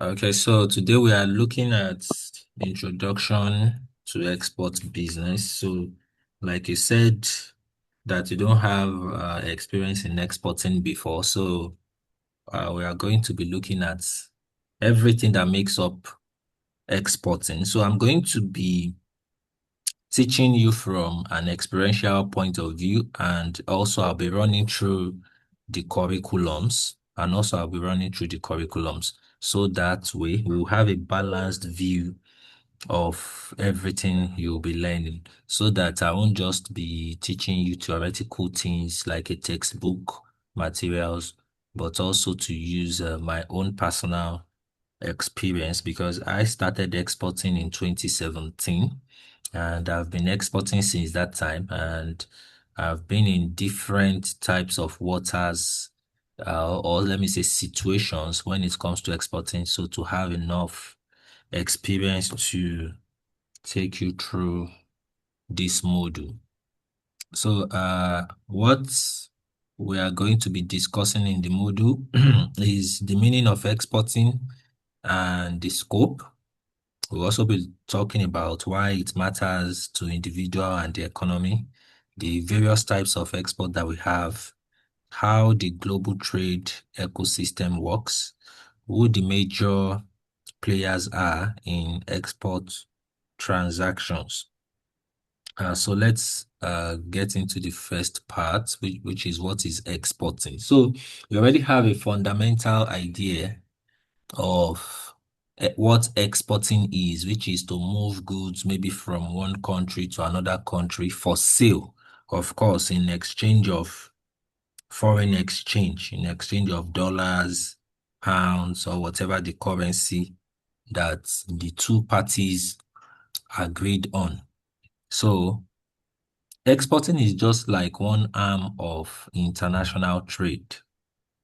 Okay, so today we are looking at introduction to export business. So, like you said, that you don't have experience in exporting before. So, we are going to be looking at everything that makes up exporting. So, I'm going to be teaching you from an experiential point of view, and also I'll be running through the curriculums, and also I'll be running through the curriculums. So that way we'll have a balanced view of everything you'll be learning, so that I won't just be teaching you theoretical things like a textbook materials, but also to use my own personal experience, because I started exporting in 2017 and I've been exporting since that time, and I've been in different types of waters, or let me say situations when it comes to exporting. So to have enough experience to take you through this module. So, what we are going to be discussing in the module is the meaning of exporting and the scope. We'll also be talking about why it matters to individual and the economy, the various types of export that we have, how the global trade ecosystem works, who the major players are in export transactions. So let's get into the first part, which is what is exporting. So we already have a fundamental idea of what exporting is, which is to move goods maybe from one country to another country for sale, of course, in exchange of foreign exchange, in exchange of dollars, pounds, or whatever the currency that the two parties agreed on. So exporting is just like one arm of international trade.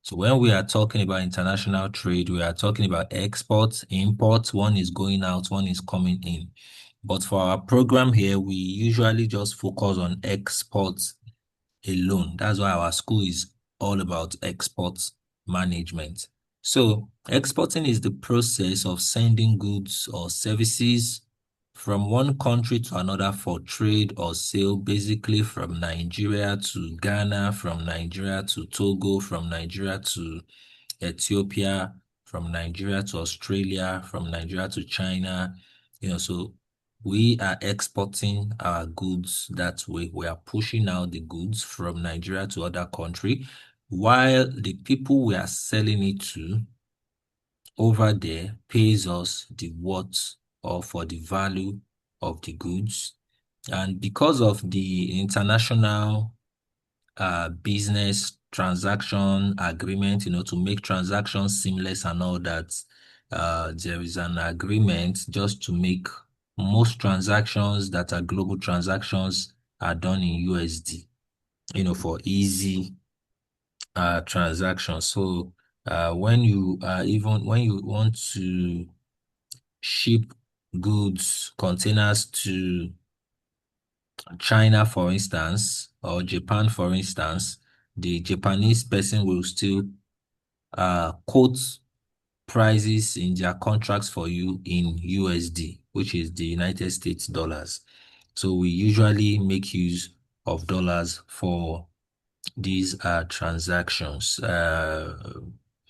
So when we are talking about international trade, we are talking about exports, imports. One is going out, one is coming in. But for our program here, we usually just focus on exports alone. That's why our school is all about exports management. So exporting is the process of sending goods or services from one country to another for trade or sale, basically from Nigeria to Ghana, from Nigeria to Togo, from Nigeria to Ethiopia, from Nigeria to Australia, from Nigeria to China. So we are exporting our goods that way. We are pushing out the goods from Nigeria to other country, while the people we are selling it to over there pays us the worth or for the value of the goods. And because of the international business transaction agreement, to make transactions seamless and all that, there is an agreement just to make most transactions that are global transactions are done in USD, for easy transactions. So even when you want to ship goods, containers to China, for instance, or Japan, for instance, the Japanese person will still quote prices in their contracts for you in USD, which is the United States dollars. So we usually make use of dollars for these are transactions,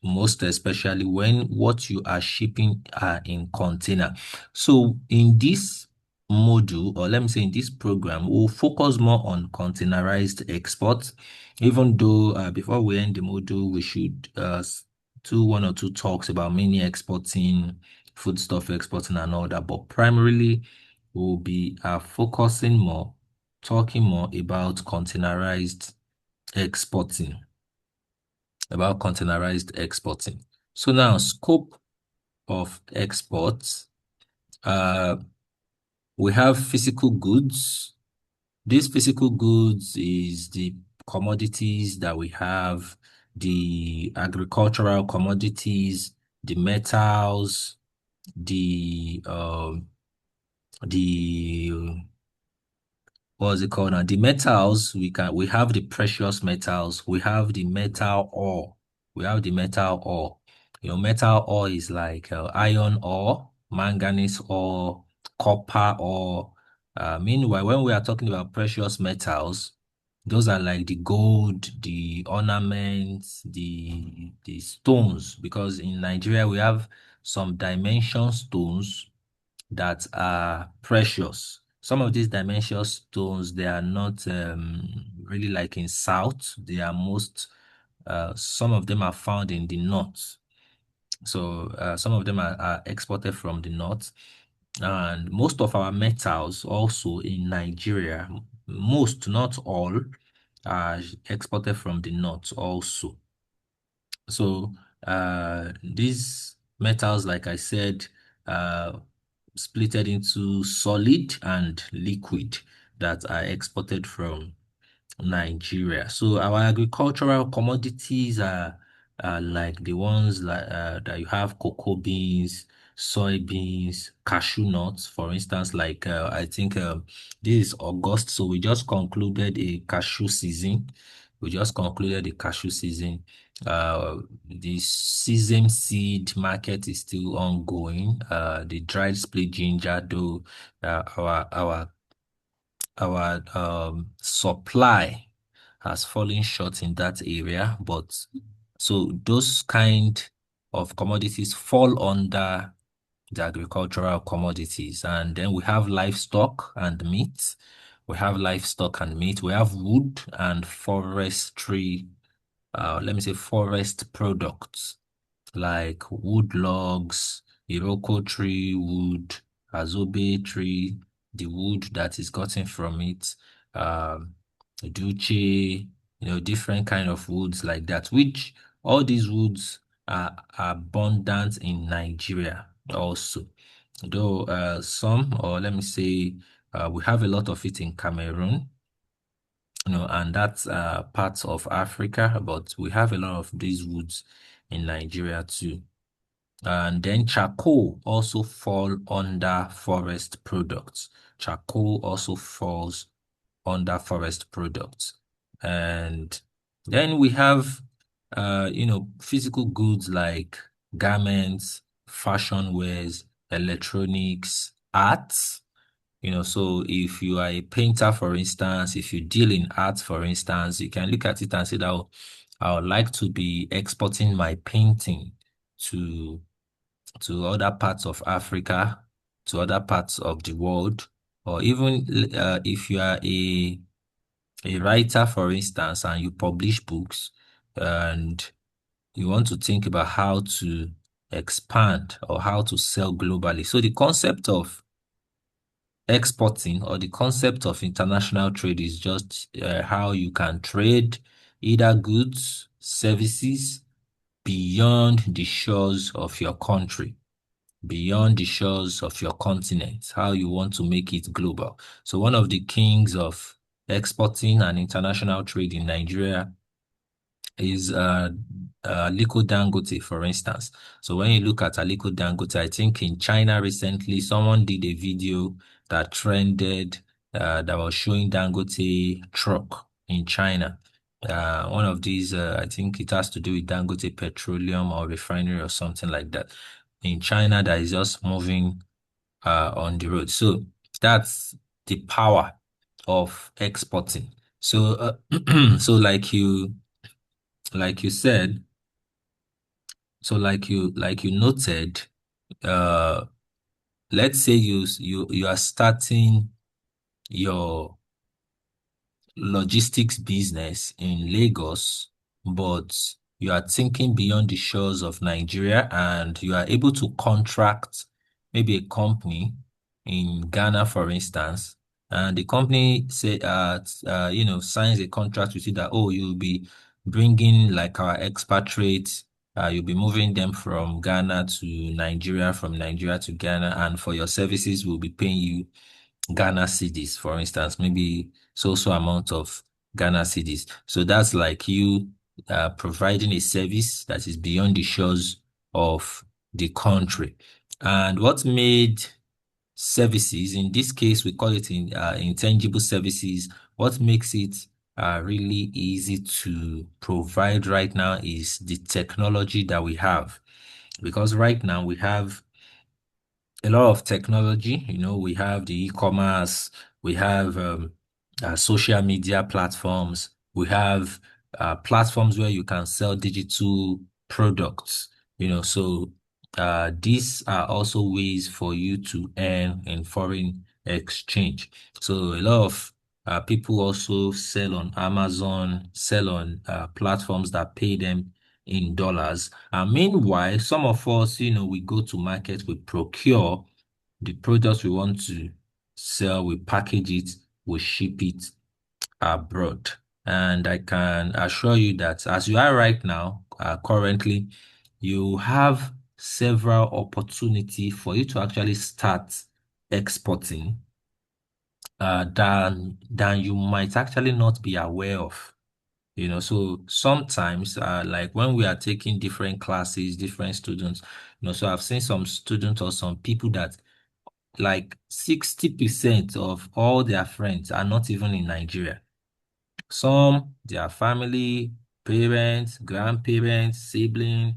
most especially when what you are shipping are in container. So in this module, or let me say in this program, we'll focus more on containerized exports, even though before we end the module, we should do one or two talks about mini exporting, foodstuff exporting and all that. But primarily, we'll be focusing more, talking more about exporting, containerized exporting. So now, scope of exports, uh, we have physical goods. These physical goods is the commodities that we have, the agricultural commodities, the metals, the what's it called now? The metals, we have the precious metals, we have the metal ore, we have the metal ore, Metal ore is like iron ore, manganese ore, copper ore. Meanwhile, when we are talking about precious metals, those are like the gold, the ornaments, the stones. Because in Nigeria we have some dimension stones that are precious. Some of these dimension stones, they are not really like in south. They are some of them are found in the north. So some of them are exported from the north. And most of our metals also in Nigeria, most, not all, are exported from the north also. So these metals, like I said, splitted into solid and liquid that are exported from Nigeria. So our agricultural commodities are like the ones that you have cocoa beans, soybeans, cashew nuts, for instance. Like I think this is August, so we just concluded a cashew season. We just concluded the cashew season. The sesame seed market is still ongoing. The dried split ginger, though, our supply has fallen short in that area, but so those kind of commodities fall under the agricultural commodities. And then we have livestock and meat. We have livestock and meat. We have wood and forestry, let me say forest products like wood logs, Iroko tree wood, Azobe tree, the wood that is gotten from it, um, Duce, different kind of woods like that, which all these woods are abundant in Nigeria also. Though some, or let me say, we have a lot of it in Cameroon, and that's parts of Africa, but we have a lot of these woods in Nigeria too. And then charcoal also fall under forest products. Charcoal also falls under forest products. And then we have, physical goods like garments, fashion wares, electronics, arts. So if you are a painter, for instance, if you deal in art, for instance, you can look at it and say that, "Oh, I would like to be exporting my painting to other parts of Africa, to other parts of the world, or even if you are a writer, for instance, and you publish books, and you want to think about how to expand or how to sell globally. So the concept of exporting or the concept of international trade is just how you can trade either goods, services beyond the shores of your country, beyond the shores of your continent, how you want to make it global. So one of the kings of exporting and international trade in Nigeria is Aliko Dangote, for instance. So when you look at Aliko Dangote, I think in China recently, someone did a video that trended that was showing Dangote truck in China. One of these, I think it has to do with Dangote Petroleum or refinery or something like that in China that is just moving on the road. So that's the power of exporting. So, so like you said, so like you noted, uh, let's say you are starting your logistics business in Lagos, but you are thinking beyond the shores of Nigeria and you are able to contract maybe a company in Ghana, for instance, and the company signs a contract with you that, oh, you'll be bringing like our expatriates, you'll be moving them from Ghana to Nigeria, from Nigeria to Ghana, and for your services, we'll be paying you Ghana cedis, for instance, maybe so amount of Ghana cedis. So that's like you providing a service that is beyond the shores of the country. And what made services, in this case, we call it intangible services. What makes it are really easy to provide right now is the technology that we have. Because right now we have a lot of technology. We have the e-commerce, we have social media platforms, we have platforms where you can sell digital products. So these are also ways for you to earn in foreign exchange. So a lot of people also sell on Amazon, sell on platforms that pay them in dollars. And meanwhile, some of us, we go to market, we procure the products we want to sell, we package it, we ship it abroad. And I can assure you that as you are right now, currently, you have several opportunity for you to actually start exporting than you might actually not be aware of. So sometimes, like when we are taking different classes, different students, so I've seen some students or some people that like 60% of all their friends are not even in Nigeria. Some, their family, parents, grandparents, sibling,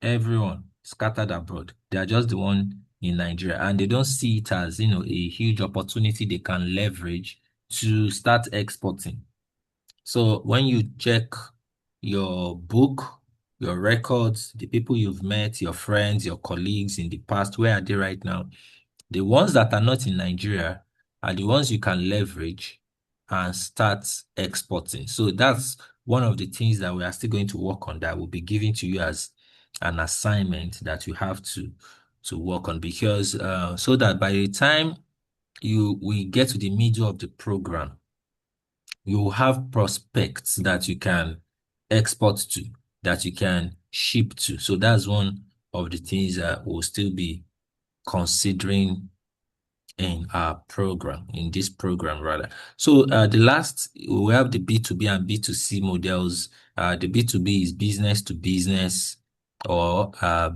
everyone scattered abroad. They are just the one in Nigeria, and they don't see it as, a huge opportunity they can leverage to start exporting. So when you check your book, your records, the people you've met, your friends, your colleagues in the past, where are they right now? The ones that are not in Nigeria are the ones you can leverage and start exporting. So that's one of the things that we are still going to work on, that will be given to you as an assignment that you have to work on, because so that by the time we get to the middle of the program, you have prospects that you can export to, that you can ship to. So that's one of the things that we'll still be considering in this program rather. So the last, we have the B2B and B2C models. The B2B is business to business, or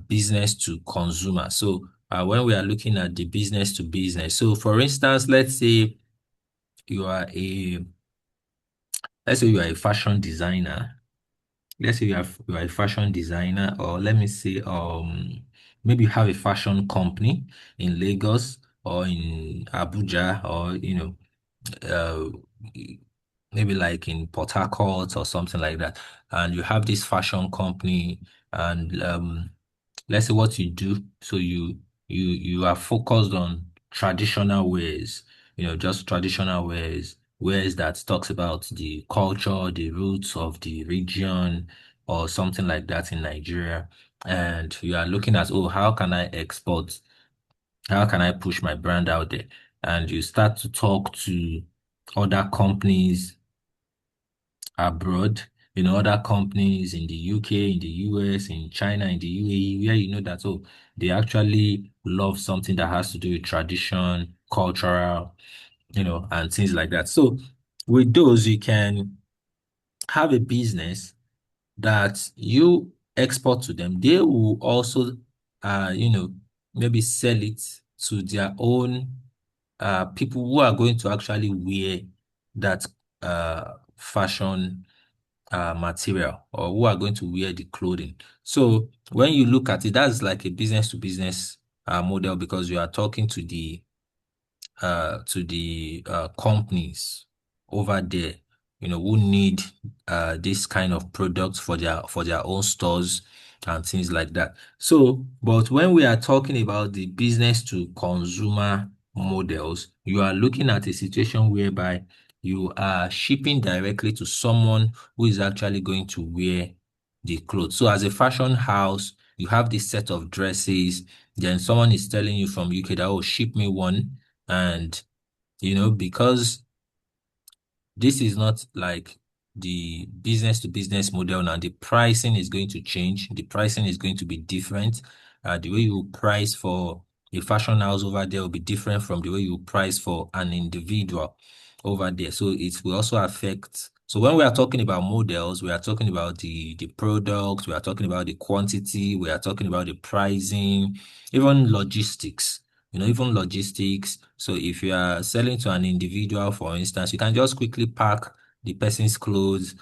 business to consumer. So when we are looking at the business to business, so for instance, you are a let's say you are a fashion designer. Let's say you are a fashion designer, or let me say, maybe you have a fashion company in Lagos or in Abuja, or uh, maybe like in Port Harcourt or something like that, and you have this fashion company, and let's say what you do. So you are focused on traditional ways, just traditional ways that talks about the culture, the roots of the region, or something like that in Nigeria. And you are looking at, oh, how can I export? How can I push my brand out there? And you start to talk to other companies abroad, other companies in the UK, in the US, in China, in the UAE, where you know that, oh, they actually love something that has to do with tradition, cultural, and things like that. So with those, you can have a business that you export to them. They will also, uh, you know, maybe sell it to their own people who are going to actually wear that fashion material, or who are going to wear the clothing. So when you look at it, that's like a business to business model, because you are talking to the companies over there, who need this kind of products for their own stores and things like that. So, but when we are talking about the business to consumer models, you are looking at a situation whereby you are shipping directly to someone who is actually going to wear the clothes. So as a fashion house, you have this set of dresses, then someone is telling you from UK that, oh, ship me one. And because this is not like the business to business model now, the pricing is going to change. The pricing is going to be different. The way you price for a fashion house over there will be different from the way you price for an individual over there. So it will also affect. So when we are talking about models, we are talking about the products, we are talking about the quantity, we are talking about the pricing, even logistics. Even logistics. So if you are selling to an individual, for instance, you can just quickly pack. the person's clothes,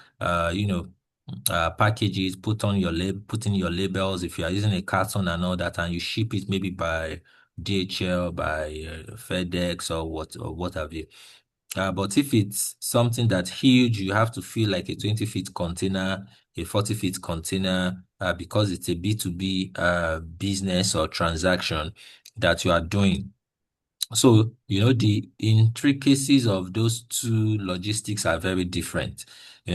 packages, put in your labels if you are using a carton and all that, and you ship it maybe by DHL, by FedEx or what have you. But if it's something that's huge, you have to feel like a 20 feet container, a 40 feet container, because it's a B2B business or transaction that you are doing. So, the intricacies of those two logistics are very different.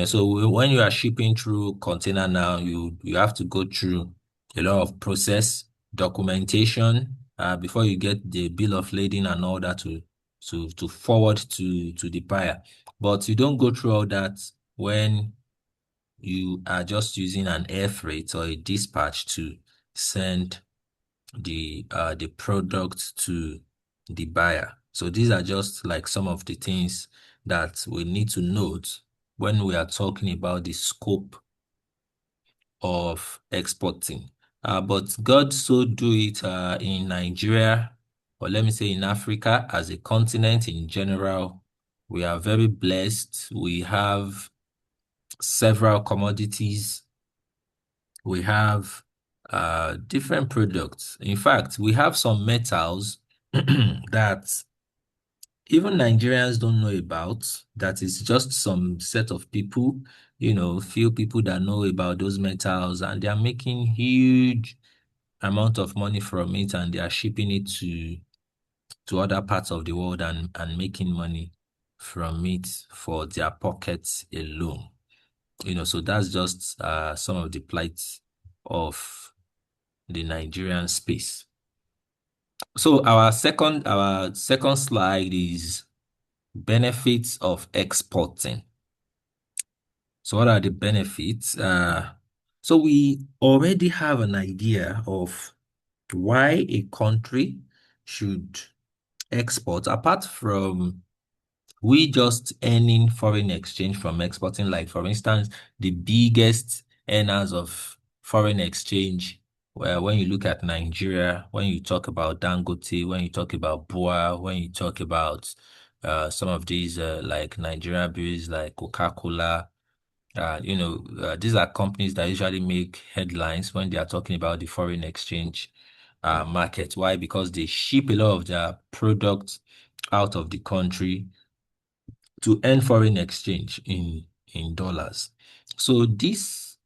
So when you are shipping through container now, you have to go through a lot of process, documentation, before you get the bill of lading and all that to forward to the buyer. But you don't go through all that when you are just using an air freight or a dispatch to send the product to the buyer. So these are just like some of the things that we need to note when we are talking about the scope of exporting. But God so do it in Nigeria, or let me say in Africa as a continent in general. We are very blessed. We have several commodities. We have different products. In fact, we have some metals that even Nigerians don't know about. That is just some set of people, few people that know about those metals, and they are making huge amount of money from it, and they are shipping it to other parts of the world and making money from it for their pockets alone. So that's just some of the plight of the Nigerian space. So our second slide is benefits of exporting. So what are the benefits? So we already have an idea of why a country should export, apart from we just earning foreign exchange from exporting. Like, for instance, the biggest earners of foreign exchange, well, when you look at Nigeria, when you talk about Dangote, when you talk about BUA, when you talk about some of these like Nigeria breweries like Coca-Cola, these are companies that usually make headlines when they are talking about the foreign exchange market. Why? Because they ship a lot of their products out of the country to earn foreign exchange in dollars. So this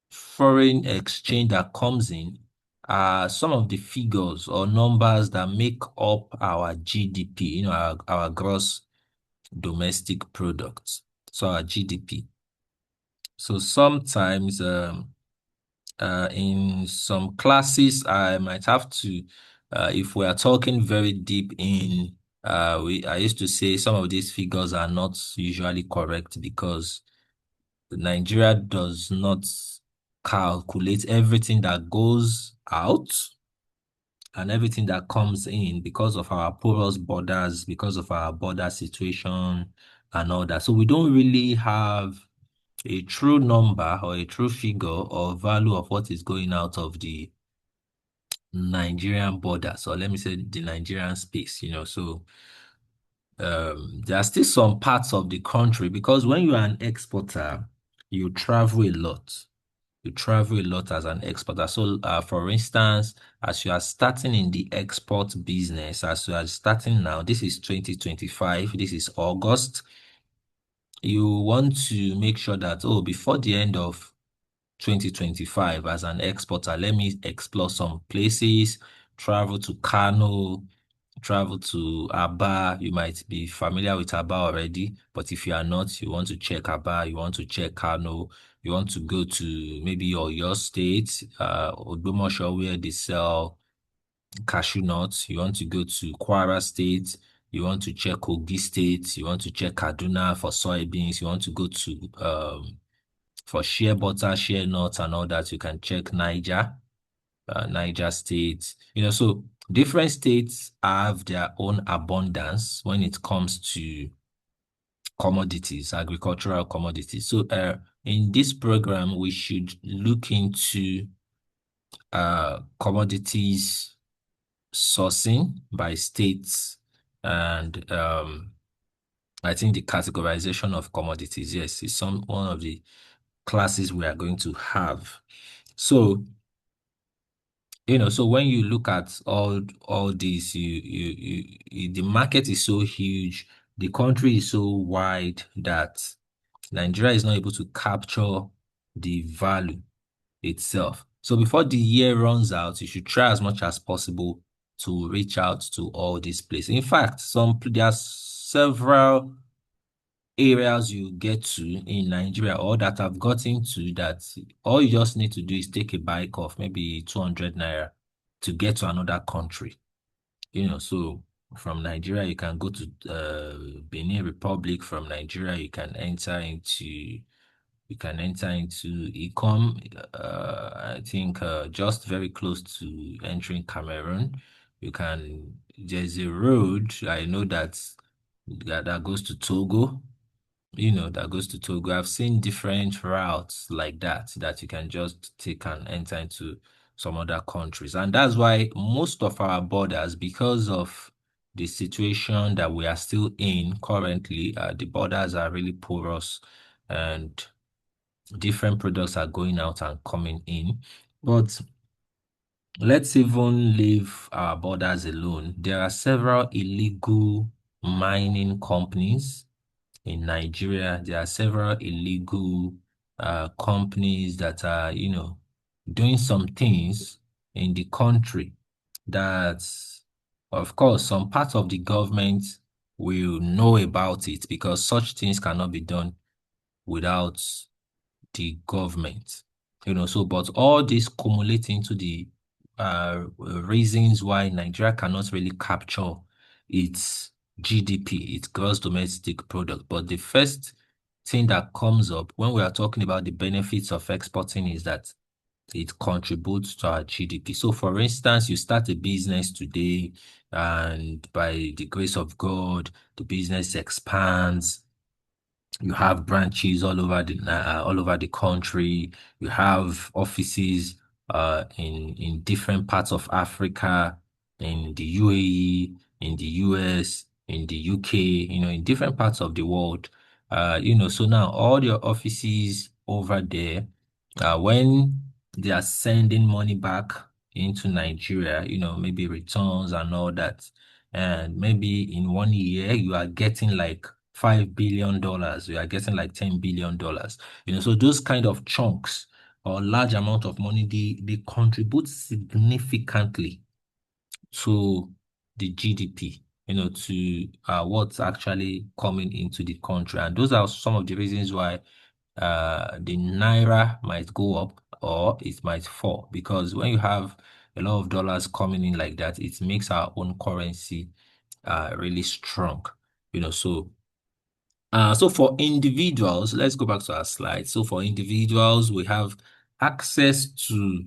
foreign exchange that comes in are some of the figures or numbers that make up our GDP, our gross domestic product. So our GDP. So sometimes in some classes, I might have to, if we are talking very deep in, I used to say some of these figures are not usually correct because Nigeria does not calculate everything that goes out and everything that comes in because of our porous borders, because of our border situation and all that. So we don't really have a true number or a true figure or value of what is going out of the Nigerian border. So let me say the Nigerian space, so there are still some parts of the country because when you are an exporter, you travel a lot. You travel a lot as an exporter. So, for instance, as you are starting in the export business, as you are starting now, this is 2025, this is August. You want to make sure that, oh, before the end of 2025, as an exporter, let me explore some places, travel to Kano, travel to Aba. You might be familiar with Aba already, but if you are not, you want to check Aba, you want to check Kano, you want to go to maybe your state, Ogbomoso, where they sell cashew nuts. You want to go to Kwara State. You want to check Kogi State. You want to check Kaduna for soybeans. You want to go to for shea butter, shea nuts, and all that. You can check Niger State. So different states have their own abundance when it comes to commodities, agricultural commodities. So in this program, we should look into commodities sourcing by states and I think the categorization of commodities, yes, is one of the classes we are going to have. So, so when you look at all these, the market is so huge, the country is so wide that Nigeria is not able to capture the value itself. So before the year runs out, you should try as much as possible to reach out to all these places. In fact, there are several areas you get to in Nigeria or that I've gotten to that all you just need to do is take a bike of maybe 200 naira to get to another country. So from Nigeria, you can go to Benin Republic. From Nigeria, you can enter into Ecom. I think just very close to entering Cameroon. There's a road I know that goes to Togo. That goes to Togo. I've seen different routes like that you can just take and enter into some other countries. And that's why most of our borders, because of the situation that we are still in currently, the borders are really porous and different products are going out and coming in. But let's even leave our borders alone. There are several illegal mining companies in Nigeria. There are several illegal companies that are, doing some things in the country that, of course, some part of the government will know about it because such things cannot be done without the government. So but all this cumulate into the reasons why Nigeria cannot really capture its GDP, its gross domestic product. But the first thing that comes up when we are talking about the benefits of exporting is that it contributes to our GDP. So for instance, you start a business today and by the grace of God, the business expands. You have branches all over the country. You have offices in different parts of Africa, in the UAE, in the US, in the UK, in different parts of the world. So now all your offices over there, when they are sending money back into Nigeria, maybe returns and all that, and maybe in 1 year you are getting like $5 billion, we are getting like $10 billion. So those kind of chunks or large amount of money, they contribute significantly to the GDP, to what's actually coming into the country. And those are some of the reasons why the naira might go up or it might fall. Because when you have a lot of dollars coming in like that, it makes our own currency really strong. So for individuals, let's go back to our slide. So for individuals, we have access to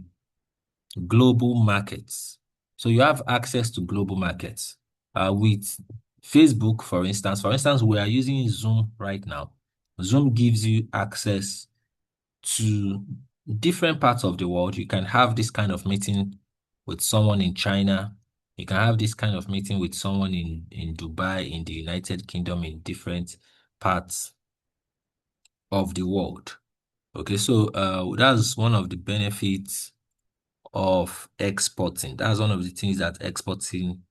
global markets. So you have access to global markets. With Facebook, for instance, we are using Zoom right now. Zoom gives you access to different parts of the world. You can have this kind of meeting with someone in China. You can have this kind of meeting with someone in Dubai, in the United Kingdom, in different parts of the world. Okay, so that's one of the benefits of exporting. That's one of the things that exporting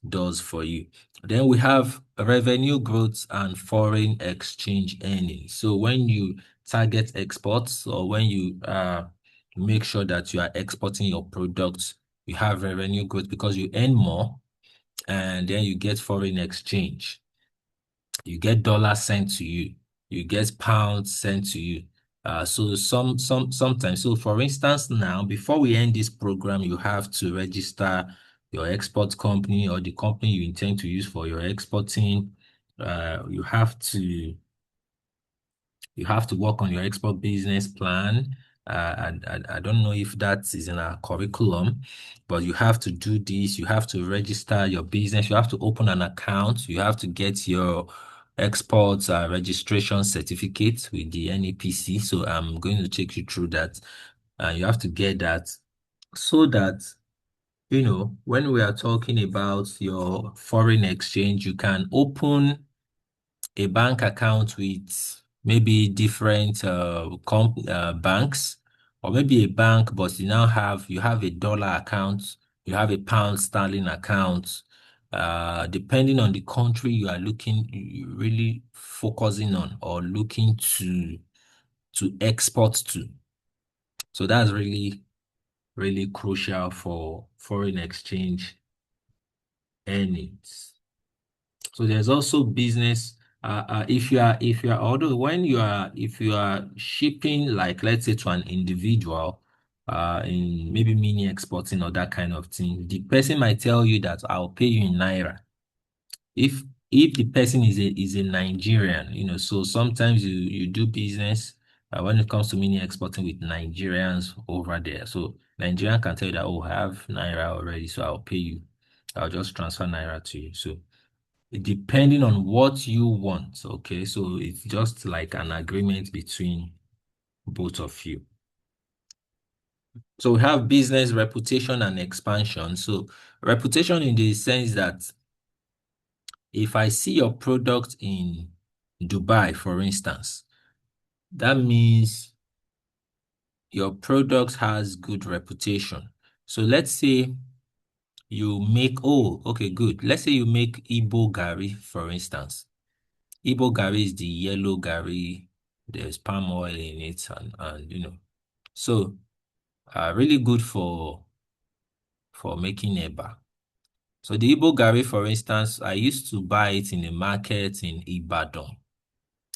does for you. Then we have revenue growth and foreign exchange earnings. So when you target exports or when you make sure that you are exporting your products, you have revenue growth because you earn more and then you get foreign exchange. You get dollars sent to you, you get pounds sent to you. So sometimes, so for instance, now before we end this program, you have to register your export company or the company you intend to use for your exporting. You have to work on your export business plan. I don't know if that is in our curriculum, but you have to do this. You have to register your business. You have to open an account. You have to get your export registration certificate with the NEPC. So I'm going to take you through that. You have to get that so that, when we are talking about your foreign exchange, you can open a bank account with maybe different banks, or maybe a bank, but you have a dollar account, you have a pound sterling account. Depending on the country you really focusing on or looking to export to. So that's really crucial for foreign exchange earnings. So there's also business. If you are although when you are if you are shipping, like let's say to an individual, in maybe mini exporting or that kind of thing, the person might tell you that I'll pay you in naira. If if the person is a Nigerian, so sometimes you do business when it comes to mini exporting with Nigerians over there. So Nigerian can tell you that, oh, I have naira already, so I'll pay you. I'll just transfer naira to you. So depending on what you want. Okay, so it's just like an agreement between both of you. So we have business reputation and expansion. So reputation in the sense that if I see your product in Dubai, for instance, that means your product has good reputation. So let's say okay, good. Let's say you make Igbo Gari, for instance. Igbo Gari is the yellow Gari. There's palm oil in it, and so really good for making eba. So the Igbo Gari, for instance, I used to buy it in the market in Ibadan.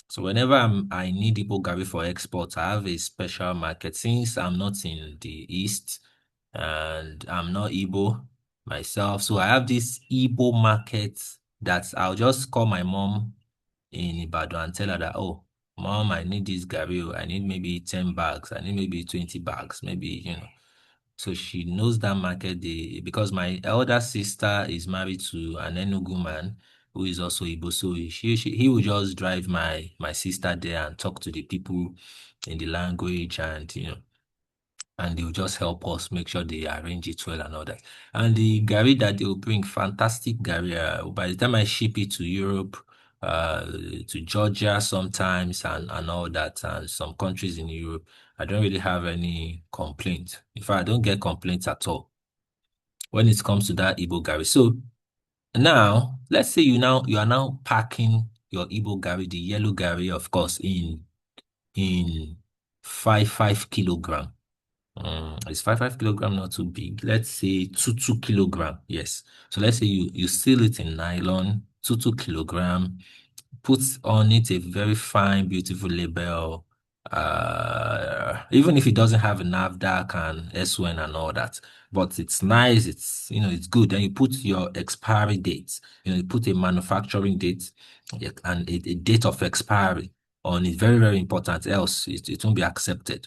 So whenever I need Igbo Gari for export, I have a special market. Since I'm not in the East and I'm not Igbo myself, so I have this Igbo market that I'll just call my mom in Ibadan and tell her that, oh, mom, I need this Gari. I need maybe 10 bags. I need maybe 20 bags, maybe. So she knows that market because my elder sister is married to an Enugu man who is also Igbo. So he will just drive my sister there and talk to the people in the language, and they'll just help us make sure they arrange it well and all that. And the Gary that they'll bring, fantastic Gary. By the time I ship it to Europe, uh, to Georgia sometimes and all that, and some countries in Europe, I don't really have any complaint. In fact, I don't get complaints at all when it comes to that Igbo Gary. So now, let's say you are now packing your Igbo Gary, the yellow Gary, of course, in 5 kilogram. Is 5 kilogram not too big? Let's say 2 kilogram. Yes. So let's say you seal it in nylon, 2 kilogram, put on it a very fine, beautiful label. Even if it doesn't have a NAFDAC and SON and all that, but it's nice, it's good. Then you put your expiry date, you put a manufacturing date, yeah, and a date of expiry on it. Very, very important, else it won't be accepted.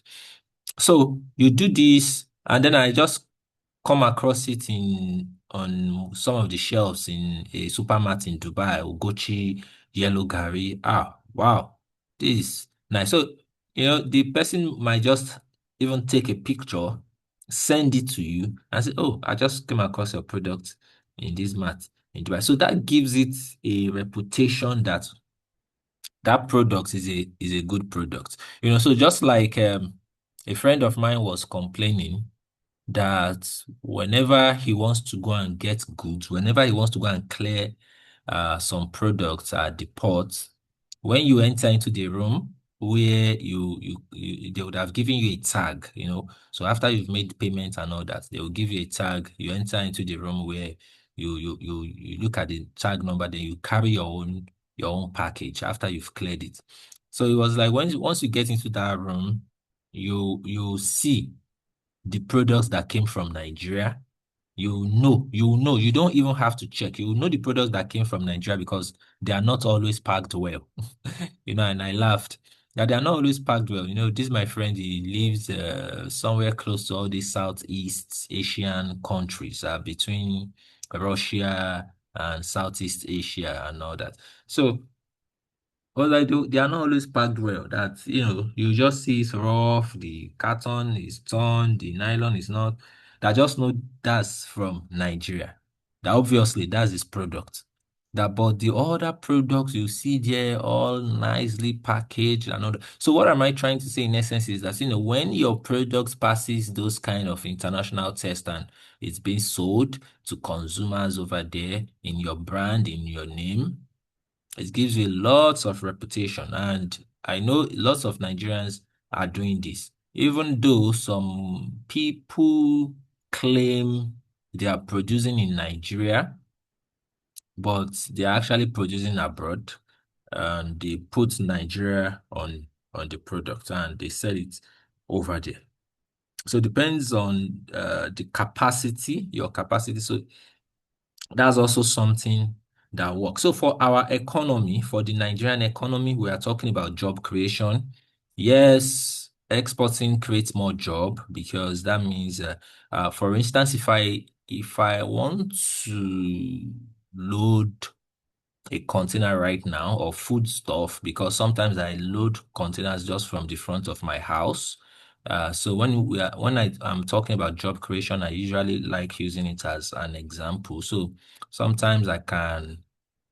So you do this, and then I just come across it in on some of the shelves in a supermarket in Dubai, Ugochi Yellow Gari. Ah, wow, this is nice. So, the person might just even take a picture, send it to you, and say, "Oh, I just came across your product in this mat in Dubai." So that gives it a reputation that that product is a good product. So just like a friend of mine was complaining that whenever he wants to go and get goods, whenever he wants to go and clear some products at the port, when you enter into the room where they would have given you a tag, so after you've made payment and all that, they will give you a tag. You enter into the room where you look at the tag number, then you carry your own package after you've cleared it. So it was like once you get into that room, you see the products that came from Nigeria. You don't even have to check. You know the products that came from Nigeria because they are not always packed well. And I laughed that they are not always packed well. This my friend, he lives somewhere close to all these Southeast Asian countries, between Russia and Southeast Asia and all that. So all I do, they are not always packed well. That, you just see it's rough, the carton is torn, the nylon is not. That just know that's from Nigeria. That obviously that's his product. That but the other products you see there all nicely packaged and all that. So what am I trying to say in essence is that when your products passes those kind of international tests and it's being sold to consumers over there in your brand, in your name, it gives you lots of reputation. And I know lots of Nigerians are doing this, even though some people claim they are producing in Nigeria, but they're actually producing abroad, and they put Nigeria on the product and they sell it over there. So it depends on the capacity, your capacity. So that's also something that works. So for our economy, for the Nigerian economy, we are talking about job creation. Yes, exporting creates more job because that means, for instance, if I want to load a container right now of food stuff, because sometimes I load containers just from the front of my house. So when I'm talking about job creation, I usually like using it as an example. So sometimes I can,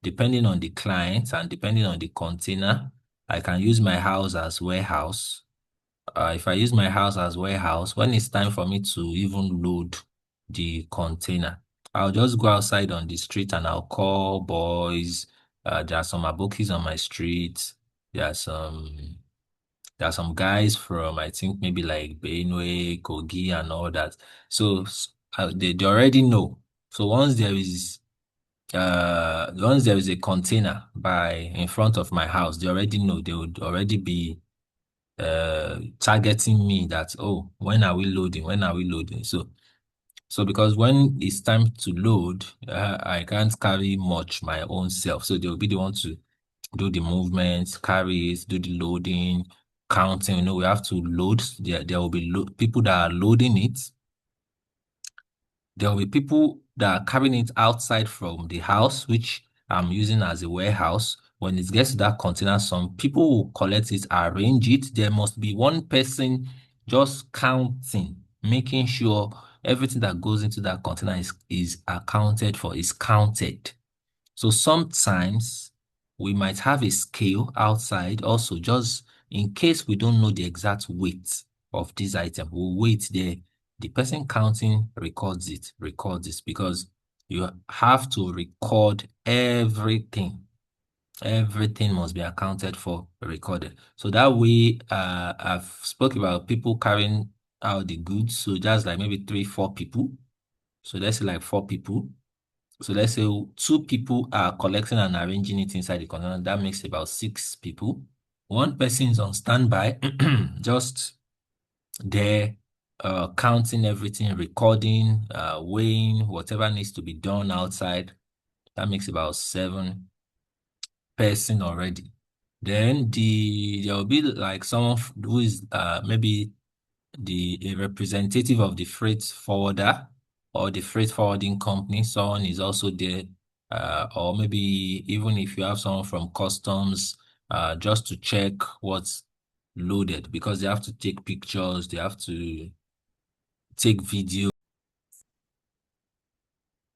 depending on the client and depending on the container, I can use my house as warehouse. If I use my house as warehouse, when it's time for me to even load the container, I'll just go outside on the street and I'll call boys. There are some abokis on my street. There are some there are some guys from, I think, maybe like Benue, Kogi, and all that. So they already know. So once there is a container by in front of my house, they already know. They would already be targeting me that, oh, when are we loading? When are we loading? So because when it's time to load, I can't carry much my own self. So they'll be the one to do the movements, carry it, do the loading, counting. We have to load. There will be people that are loading it. There will be people that are carrying it outside from the house, which I'm using as a warehouse. When it gets to that container, some people will collect it, arrange it. There must be one person just counting, making sure everything that goes into that container is accounted for, is counted. So sometimes we might have a scale outside also, just in case we don't know the exact weight of this item. We'll wait there. The person counting records it because you have to record everything. Everything must be accounted for, recorded. So that way, I've spoke about people carrying out the goods. So just like maybe three, four people. So let's say like four people. So let's say two people are collecting and arranging it inside the container. That makes about six people. One person is on standby, just there, counting everything, recording, weighing, whatever needs to be done outside. That makes about seven person already. Then there will be like someone who is maybe a representative of the freight forwarder or the freight forwarding company. Someone is also there, or maybe even if you have someone from customs, just to check what's loaded because they have to take pictures, they have to take video.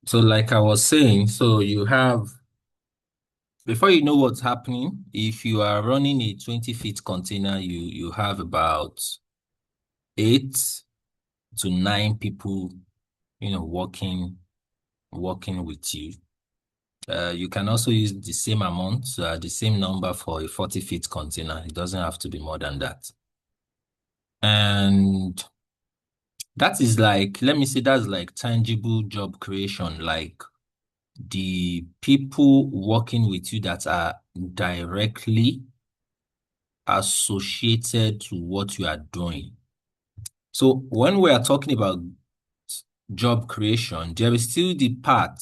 So like I was saying, so you have, before you know what's happening, if you are running a 20 feet container, you have about 8 to 9 people, working with you. You can also use the same amount, the same number for a 40 feet container. It doesn't have to be more than that. And that is like, let me say, that's like tangible job creation, like the people working with you that are directly associated to what you are doing. So when we are talking about job creation, there is still the part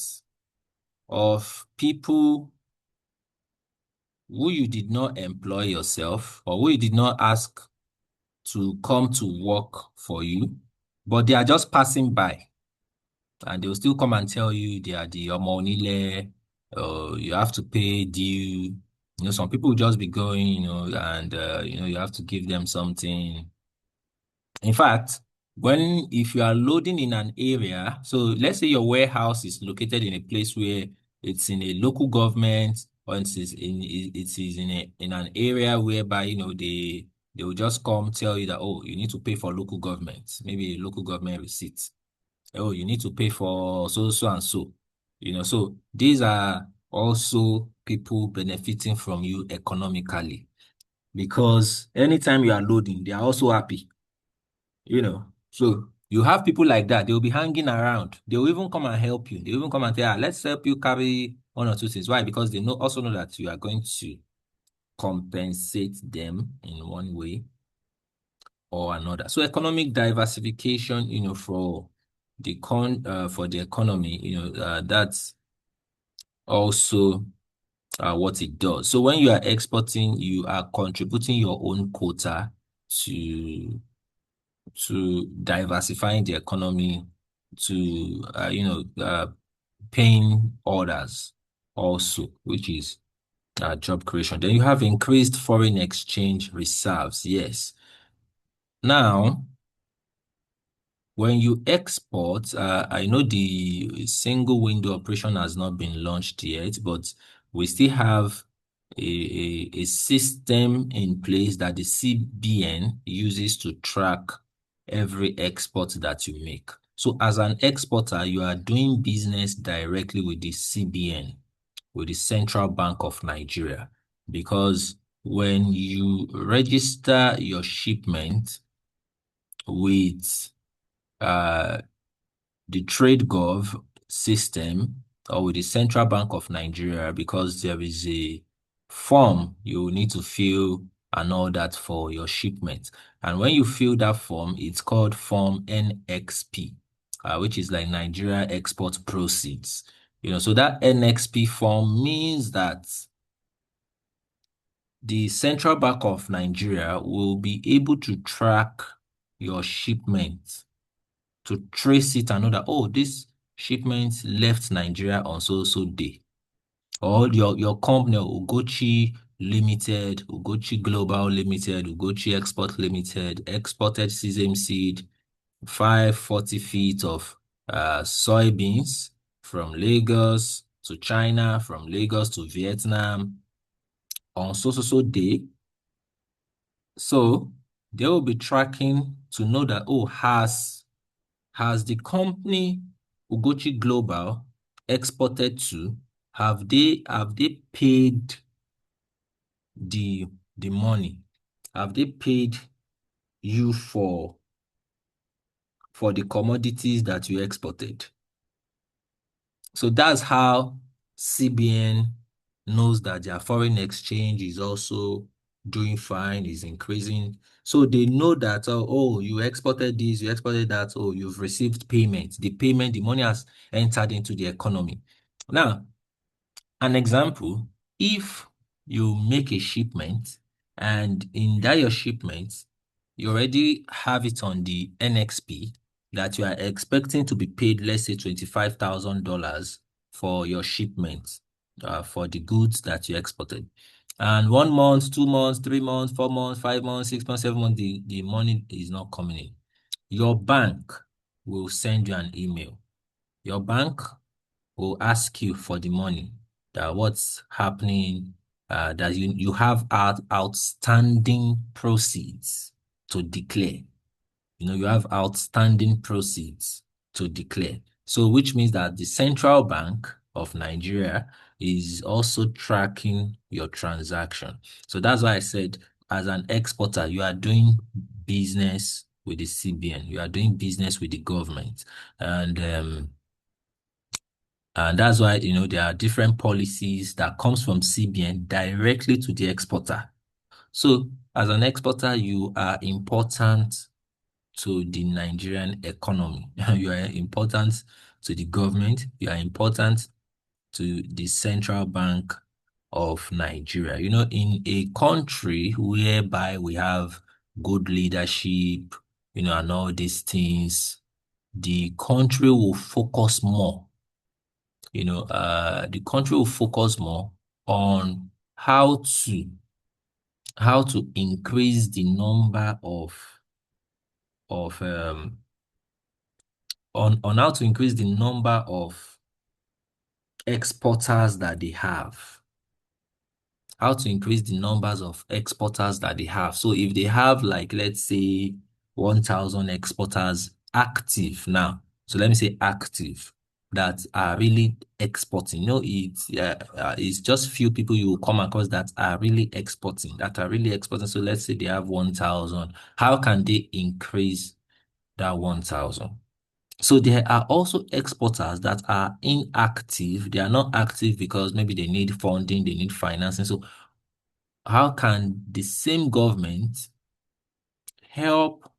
of people who you did not employ yourself or who you did not ask to come to work for you, but they are just passing by and they will still come and tell you they are the omonile, you have to pay due. Some people will just be going, and you have to give them something. In fact, if you are loading in an area, so let's say your warehouse is located in a place where it's in a local government, or it is in an area whereby, they will just come tell you that, oh, you need to pay for local government, maybe a local government receipt. Oh, you need to pay for so, so, and so. So these are also people benefiting from you economically, because anytime you are loading, they are also happy. So you have people like that. They'll be hanging around. They'll even come and help you. They'll even come and say, let's help you carry one or two things. Why? Because they also know that you are going to compensate them in one way or another. So economic diversification, for the economy, that's also what it does. So when you are exporting, you are contributing your own quota to diversifying the economy, to paying orders also, which is job creation. Then you have increased foreign exchange reserves. Yes. Now, when you export, I know the single window operation has not been launched yet, but we still have a system in place that the CBN uses to track every export that you make. So as an exporter, you are doing business directly with the CBN, with the Central Bank of Nigeria, because when you register your shipment with uh, the TradeGov system, or with the Central Bank of Nigeria, because there is a form you need to fill and all that for your shipment. And when you fill that form, it's called Form NXP, which is like Nigeria Export Proceeds. So that NXP form means that the Central Bank of Nigeria will be able to track your shipment, to trace it and know that, oh, this shipment left Nigeria on so day. Or your company, Ugochi Limited, Ugochi Global Limited, Ugochi Export Limited, exported sesame seed, 540 feet of soybeans from Lagos to China, from Lagos to Vietnam on so day. So they will be tracking to know that, oh, has the company Ugochi Global exported to, have they paid the the money? Have they paid you for the commodities that you exported? So that's how CBN knows that their foreign exchange is also doing fine, is increasing. So they know that, oh, you exported this, you exported that, oh, you've received payment. The money has entered into the economy. Now, an example, if you make a shipment and in that your shipment, you already have it on the NXP that you are expecting to be paid, let's say $25,000 for your shipment, for the goods that you exported. And 1 month, 2 months, 3 months, 4 months, 5 months, 6 months, 7 months, the money is not coming in. Your bank will send you an email. Your bank will ask you for the money, that what's happening, that you have outstanding proceeds to declare. You have outstanding proceeds to declare. So which means that the Central Bank of Nigeria is also tracking your transaction. So that's why I said, as an exporter, you are doing business with the CBN. You are doing business with the government. And that's why, there are different policies that comes from CBN directly to the exporter. So as an exporter, you are important to the Nigerian economy. You are important to the government. You are important to the Central Bank of Nigeria. In a country whereby we have good leadership, and all these things, the country will focus more. The country will focus more on how to increase the number of on how to increase the number exporters that they have, how to increase the numbers of exporters that they have. So if they have like, let's say 1,000 exporters active now, so let me say active, that are really exporting. It's just few people you will come across that are really exporting, So let's say they have 1,000. How can they increase that 1,000? So there are also exporters that are inactive. They are not active because maybe they need funding, they need financing. So how can the same government help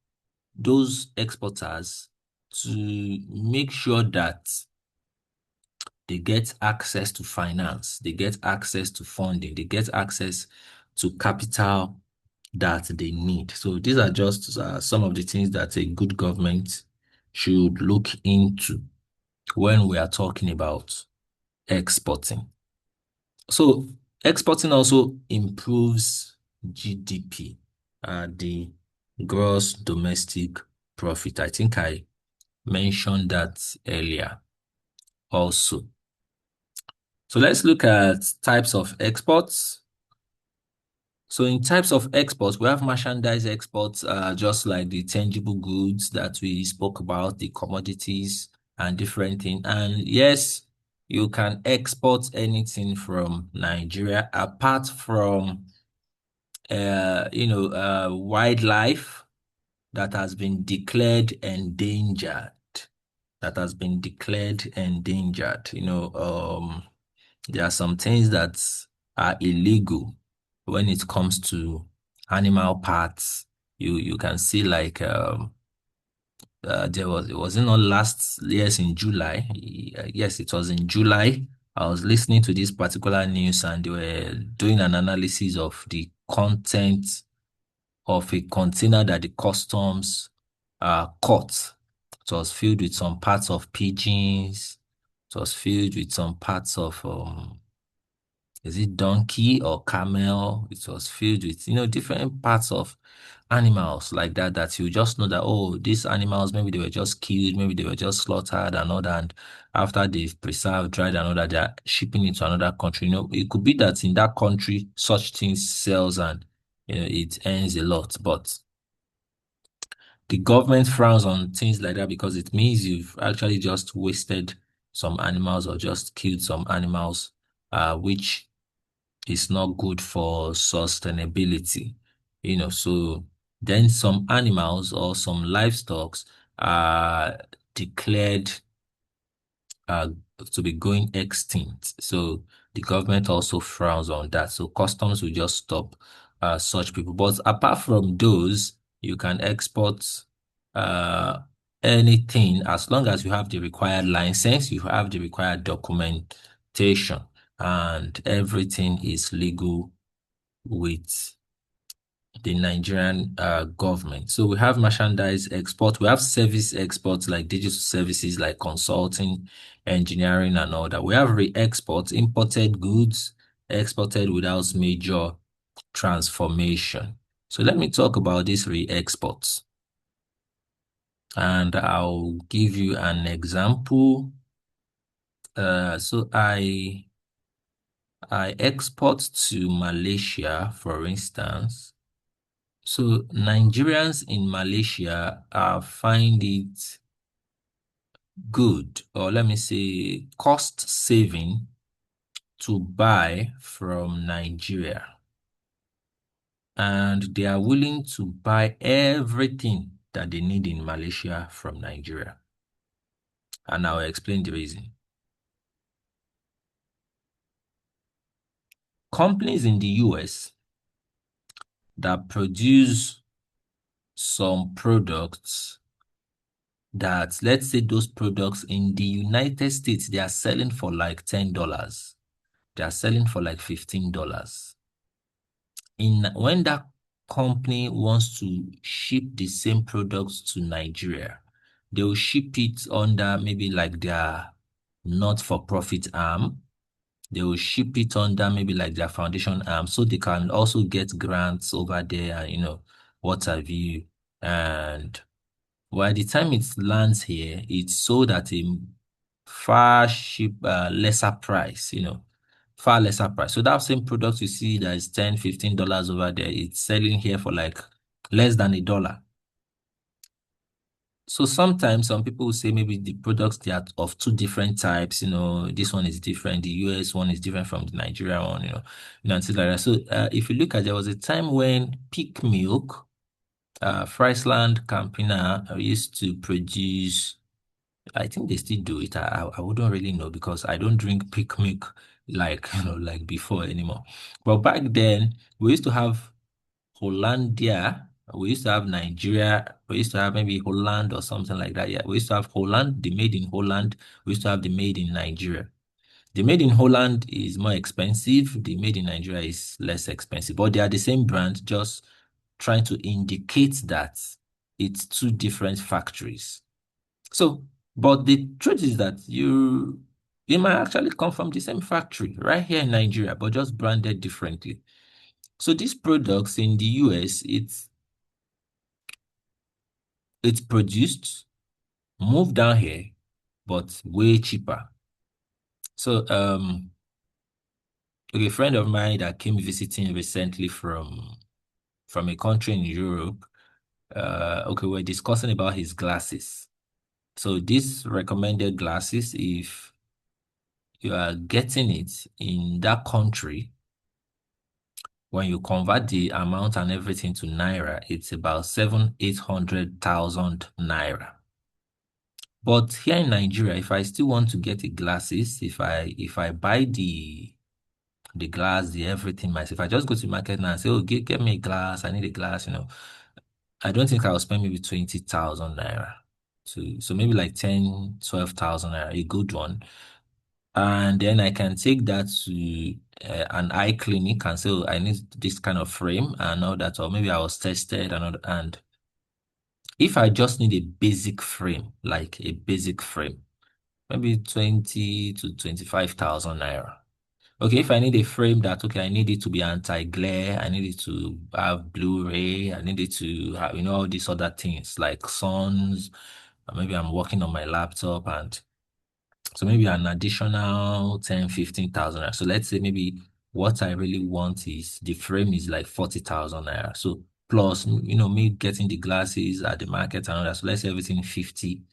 those exporters to make sure that they get access to finance, they get access to funding, they get access to capital that they need? So these are just some of the things that a good government should look into when we are talking about exporting. So exporting also improves GDP, the gross domestic profit. I think I mentioned that earlier also. So let's look at types of exports. So in types of exports, we have merchandise exports, just like the tangible goods that we spoke about, the commodities and different things. And yes, you can export anything from Nigeria apart from wildlife that has been declared endangered, that has been declared endangered. There are some things that are illegal when it comes to animal parts. You can see like it wasn't not last years in July. Yes, it was in July. I was listening to this particular news and they were doing an analysis of the content of a container that the customs caught. It was filled with some parts of pigeons. It was filled with some parts of is it donkey or camel? It was filled with, different parts of animals like that, that you just know that, oh, these animals, maybe they were just killed, maybe they were just slaughtered and all that. And after they've preserved, dried and all that, they're shipping it to another country. It could be that in that country, such things sells and, it earns a lot. But the government frowns on things like that because it means you've actually just wasted some animals or just killed some animals, which is not good for sustainability. So then some animals or some livestock are declared uh, to be going extinct. So the government also frowns on that. So customs will just stop such people. But apart from those, you can export uh, anything as long as you have the required license, you have the required documentation, and everything is legal with the Nigerian government. So we have merchandise export, we have service exports like digital services like consulting, engineering, and all that. We have re-export, imported goods exported without major transformation. So let me talk about these re-exports. And I'll give you an example. So I export to Malaysia, for instance. So Nigerians in Malaysia find it good, or let me say cost saving, to buy from Nigeria. And they are willing to buy everything that they need in Malaysia from Nigeria. And I'll explain the reason. Companies in the US that produce some products that, let's say those products in the United States, they are selling for like $10. They are selling for like $15. When that company wants to ship the same products to Nigeria, they will ship it under maybe like their not-for-profit arm. They will ship it under maybe like their foundation arm, so they can also get grants over there, and what have you. And by the time it lands here, it's sold at a far cheap, lesser price, far lesser price. So that same product you see that is 10, $15 over there, it's selling here for like less than $1. So sometimes some people will say maybe the products they are of two different types, this one is different, the US one is different from the Nigeria one, and things like that. So if you look at, there was a time when peak milk, Friesland Campina used to produce. I think they still do it. I wouldn't really know because I don't drink peak milk like like before anymore. But back then we used to have Hollandia. We used to have Nigeria. We used to have maybe Holland or something like that. Yeah, we used to have Holland, the made in Holland. We used to have the made in Nigeria. The made in Holland is more expensive. The made in Nigeria is less expensive, but they are the same brand, just trying to indicate that it's two different factories. So, but the truth is that you might actually come from the same factory right here in Nigeria, but just branded differently. So these products in the US, it's produced, moved down here, but way cheaper. So a friend of mine that came visiting recently from a country in Europe, okay, we're discussing about his glasses. So these recommended glasses, if you are getting it in that country, when you convert the amount and everything to naira, it's about 800,000 naira. But here in Nigeria, if I still want to get the glasses, if I buy the glass, the everything myself, if I just go to the market now and say, oh, get me a glass, I need a glass, I don't think I'll spend maybe 20,000 naira. So maybe like 10, 12,000 naira, a good one. And then I can take that to an eye clinic and say, oh, I need this kind of frame and all that, or maybe I was tested and all that. And if I just need a basic frame, like a basic frame, maybe 20 to 25,000 naira. Okay, if I need a frame that, okay, I need it to be anti-glare, I need it to have Blu-ray, I need it to have, all these other things like sons, or maybe I'm working on my laptop and so maybe an additional 10, 15,000 naira. So let's say maybe what I really want is the frame is like 40,000 naira. So plus, me getting the glasses at the market and all that. So let's say everything 50,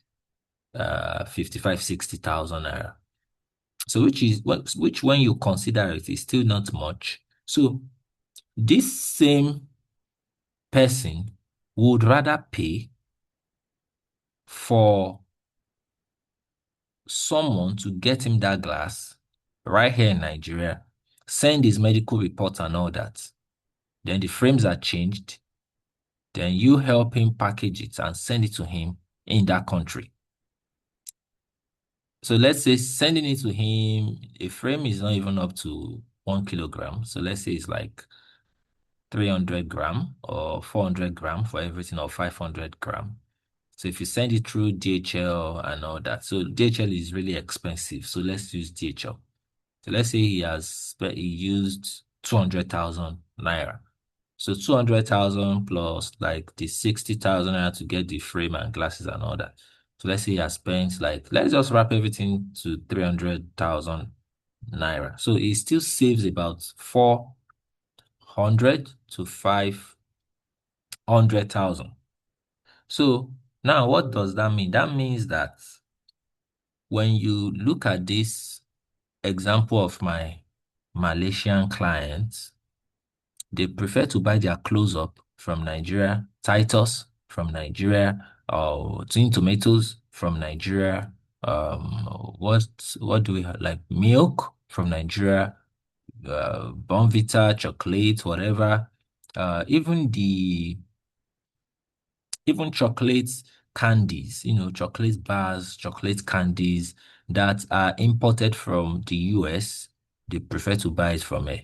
55, 60,000 naira. So which when you consider it is still not much. So this same person would rather pay for someone to get him that glass right here in Nigeria, send his medical report and all that. Then the frames are changed. Then you help him package it and send it to him in that country. So let's say sending it to him, a frame is not even up to 1 kilogram. So let's say it's like 300 gram or 400 gram for everything or 500 gram. So if you send it through DHL and all that, so DHL is really expensive. So let's use DHL. So let's say he used 200,000 naira. So 200,000 plus like the 60,000 naira to get the frame and glasses and all that. So let's say he has spent like, let's just wrap everything to 300,000 naira. So he still saves about 400 to 500,000. So now what does that mean? That means that when you look at this example of my Malaysian clients, they prefer to buy their clothes up from Nigeria, Titus from Nigeria, or Tin Tomatoes from Nigeria. What do we have? Like milk from Nigeria, Bonvita, chocolate, whatever. Even chocolate candies, chocolate bars, chocolate candies that are imported from the US, they prefer to buy it from here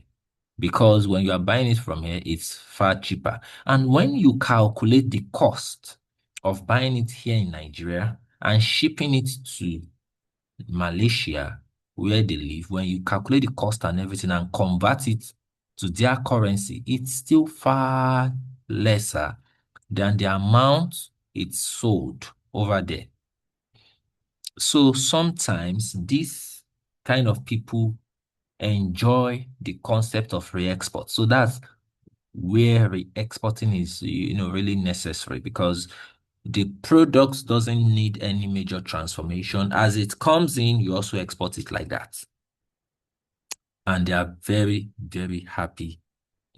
because when you are buying it from here, it's far cheaper. And when you calculate the cost of buying it here in Nigeria and shipping it to Malaysia, where they live, when you calculate the cost and everything and convert it to their currency, it's still far lesser than the amount it's sold over there. So sometimes these kind of people enjoy the concept of re-export. So that's where re-exporting is, really necessary because the product doesn't need any major transformation. As it comes in, you also export it like that. And they are very, very happy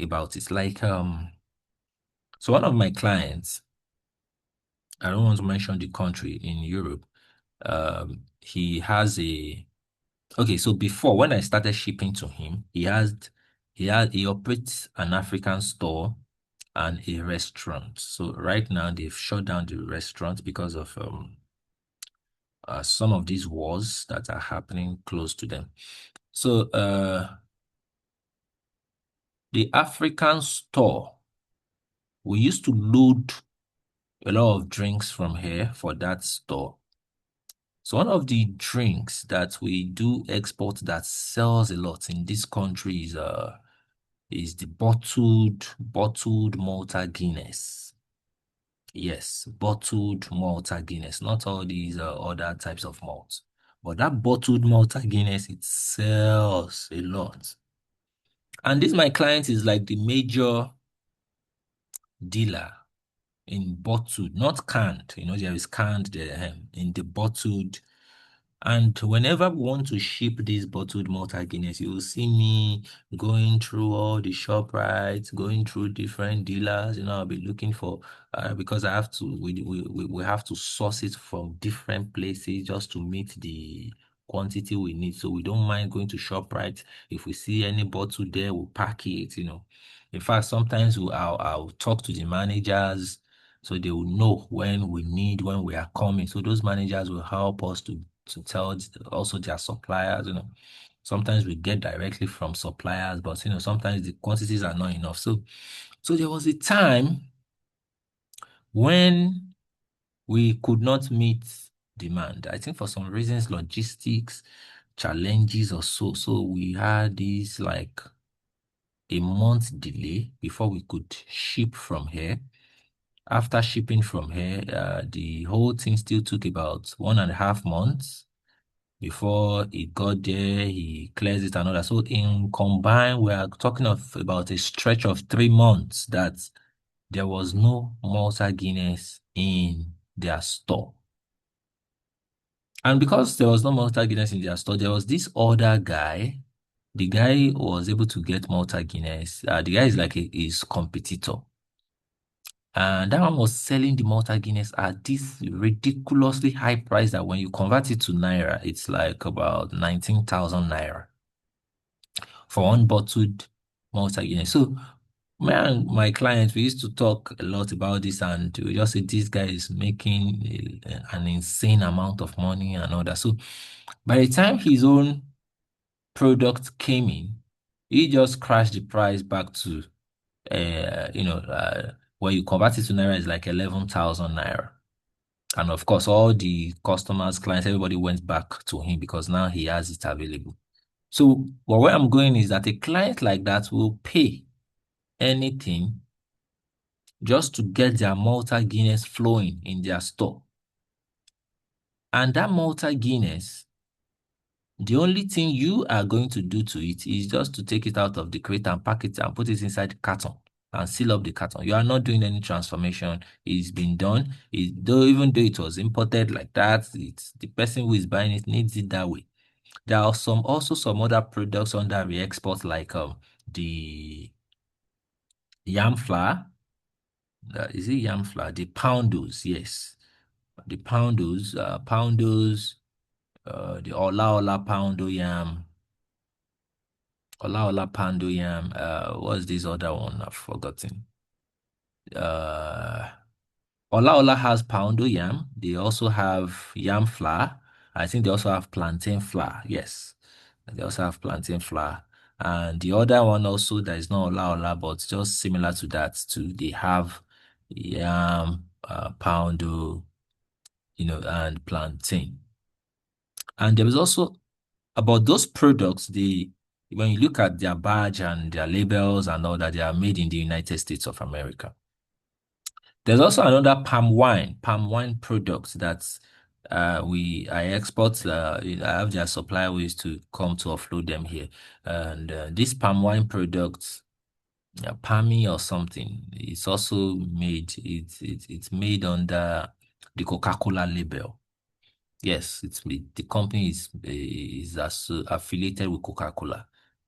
about it. Like, so one of my clients, I don't want to mention the country in Europe, he has okay, so before when I started shipping to him, he operates an African store and a restaurant. So right now they've shut down the restaurant because of some of these wars that are happening close to them. So the African store, we used to load a lot of drinks from here for that store. So one of the drinks that we do export that sells a lot in this country is the bottled Malta Guinness. Yes, bottled Malta Guinness, not all these other types of malts. But that bottled Malta Guinness, it sells a lot. And this my client is like the major dealer in bottled, not canned. There is canned there, in the bottled. And whenever we want to ship this bottled Malta Guinness, you will see me going through all the shop rights, going through different dealers. I'll be looking for because I have to we have to source it from different places just to meet the quantity we need. So we don't mind going to shop right. If we see any bottle there, we'll pack it. In fact, sometimes I'll talk to the managers so they will know when we are coming. So those managers will help us to tell also their suppliers. Sometimes we get directly from suppliers, but sometimes the quantities are not enough. So there was a time when we could not meet demand. I think for some reasons, logistics challenges or so. So we had this like a month delay before we could ship from here. After shipping from here, the whole thing still took about 1.5 months before it got there. He clears it and all that. So in combined, we are talking of about a stretch of 3 months that there was no Malta Guinness in their store. And because there was no Malta Guinness in their store, there was this other guy. The guy was able to get Malta Guinness. The guy is like his competitor. And that one was selling the Malta Guinness at this ridiculously high price that when you convert it to Naira, it's like about 19,000 Naira for one bottled Malta Guinness. So me and my clients, we used to talk a lot about this and we just say this guy is making an insane amount of money and all that. So by the time his own product came in, he just crashed the price back to, when you convert it to Naira, it's like 11,000 Naira. And of course, all the customers, clients, everybody went back to him because now he has it available. So, but where I'm going is that a client like that will pay anything just to get their Malta Guinness flowing in their store. And that Malta Guinness, the only thing you are going to do to it is just to take it out of the crate and pack it and put it inside the carton and seal up the carton. You are not doing any transformation. It's been done. Even though it was imported like that, it's the person who is buying it needs it that way. There are also some other products under re-export like the yam flour. Is it yam flour? The poundos, yes. The poundos, the Ola Ola poundo yam. Ola Ola poundo yam. What's this other one? I've forgotten. Uh, Ola Ola has poundo yam. They also have yam flour. I think they also have plantain flour. Yes. They also have plantain flour. And the other one also that is not Ola Ola, but just similar to that too. They have yam, poundo, and plantain. And there is also about those products, when you look at their badge and their labels and all that, they are made in the United States of America. There's also another palm wine product that I export, I have their supply ways to come to offload them here. And this palm wine product, palmy or something, it's also made, it's made under the Coca-Cola label. Yes, the company is affiliated with Coca-Cola.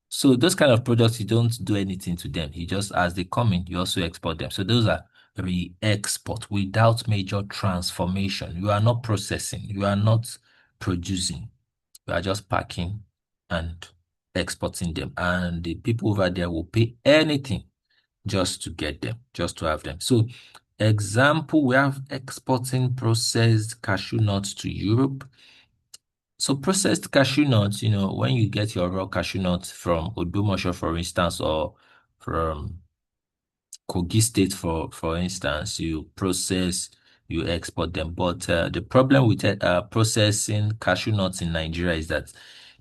So those kind of products, you don't do anything to them. You just, as they come in, you also export them. So those are re-export without major transformation. You are not processing. You are not producing. You are just packing and exporting them. And the people over there will pay anything just to get them, just to have them. So example, we have exporting processed cashew nuts to Europe. So processed cashew nuts, when you get your raw cashew nuts from Odumosho, for instance, or from Kogi State, for instance, you process, you export them. But the problem with processing cashew nuts in Nigeria is that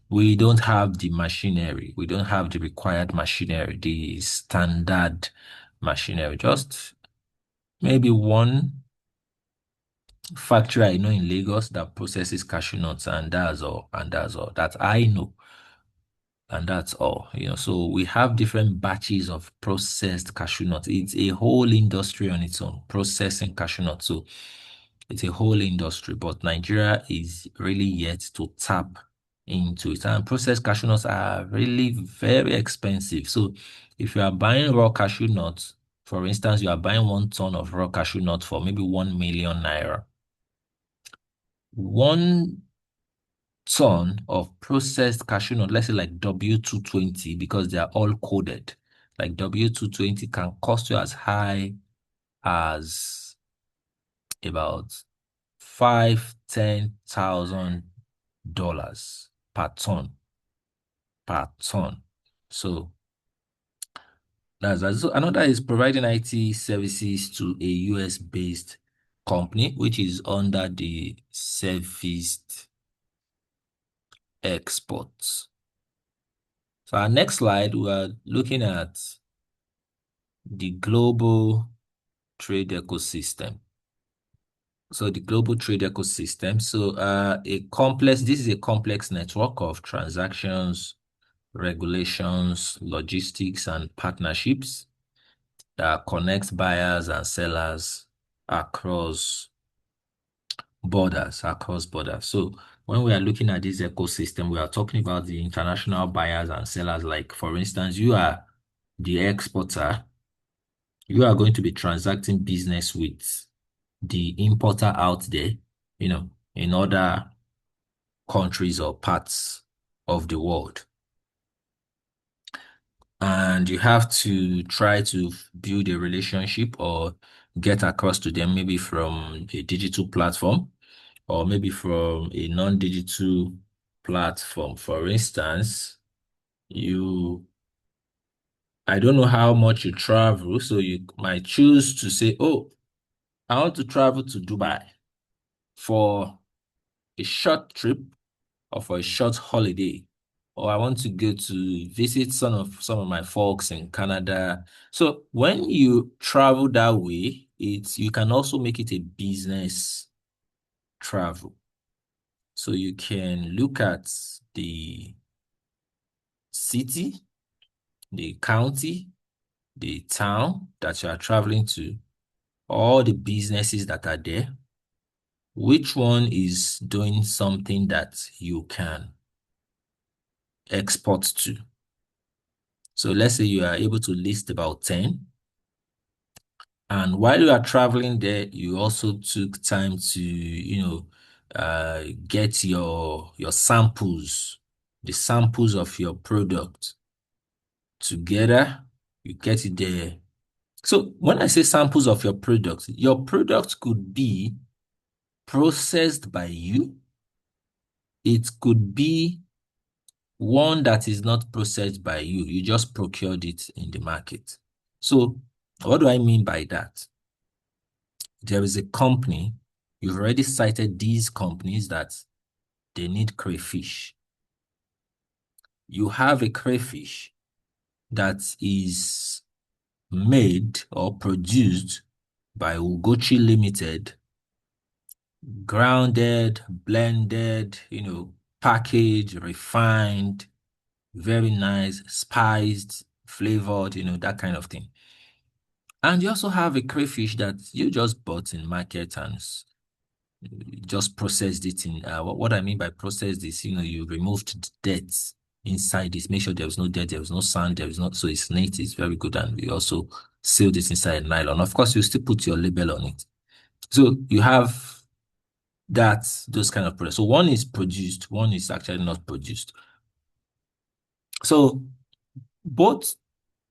we don't have the machinery. We don't have the required machinery, the standard machinery. Just maybe one factory I know in Lagos that processes cashew nuts, and that's all. And that's all that I know. And that's all. So we have different batches of processed cashew nuts. It's a whole industry on its own, processing cashew nuts. So it's a whole industry, but Nigeria is really yet to tap into it. And processed cashew nuts are really very expensive. So if you are buying raw cashew nuts, for instance, you are buying 1 ton of raw cashew nuts for maybe 1 million naira. 1 ton of processed cashew nut, let's say like W220, because they are all coded. Like W220 can cost you as high as about $5,000, 10,000 per ton. Per ton. So that's that. So another is providing IT services to a US-based company, which is under the serviced exports. So our next slide, we are looking at the global trade ecosystem. So the global trade ecosystem. So this is a complex network of transactions, regulations, logistics, and partnerships that connects buyers and sellers across across borders. So when we are looking at this ecosystem, we are talking about the international buyers and sellers. Like, for instance, you are the exporter, you are going to be transacting business with the importer out there, in other countries or parts of the world. And you have to try to build a relationship or get across to them, maybe from a digital platform or maybe from a non-digital platform. For instance, I don't know how much you travel, so you might choose to say, oh, I want to travel to Dubai for a short trip or for a short holiday, or I want to go to visit some of my folks in Canada. So when you travel that way, you can also make it a business travel. So you can look at the city, the county, the town that you are traveling to, all the businesses that are there. Which one is doing something that you can export to? So let's say you are able to list about 10. And while you are traveling there, you also took time to, get your samples, the samples of your product together. You get it there. So when I say samples of your product could be processed by you. It could be one that is not processed by you. You just procured it in the market. So what do I mean by that? There is a company, you've already cited these companies that they need crayfish. You have a crayfish that is made or produced by Ugochi Limited grounded, blended, packaged, refined, very nice, spiced, flavored, that kind of thing. And you also have a crayfish that you just bought in market and just processed it in. What I mean by processed is, you removed the dirt inside it, make sure there was no dirt, there was no sand, there was not, so it's neat, it's very good, and we also sealed it inside nylon. Of course, you still put your label on it. So you have those kind of products. So one is produced, one is actually not produced. So both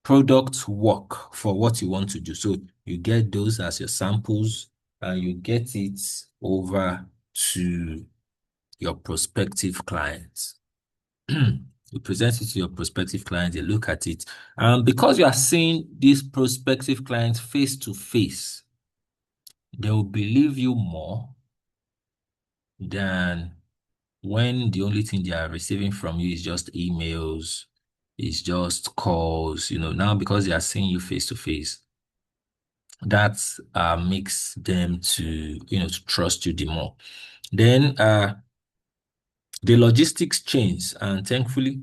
products work for what you want to do. So you get those as your samples and you get it over to your prospective clients. You present it to your prospective clients, they look at it. And because you are seeing these prospective clients face to face, they will believe you more than when the only thing they are receiving from you is just emails, is just calls, now because they are seeing you face to face, that makes them to trust you the more. Then the logistics change, and thankfully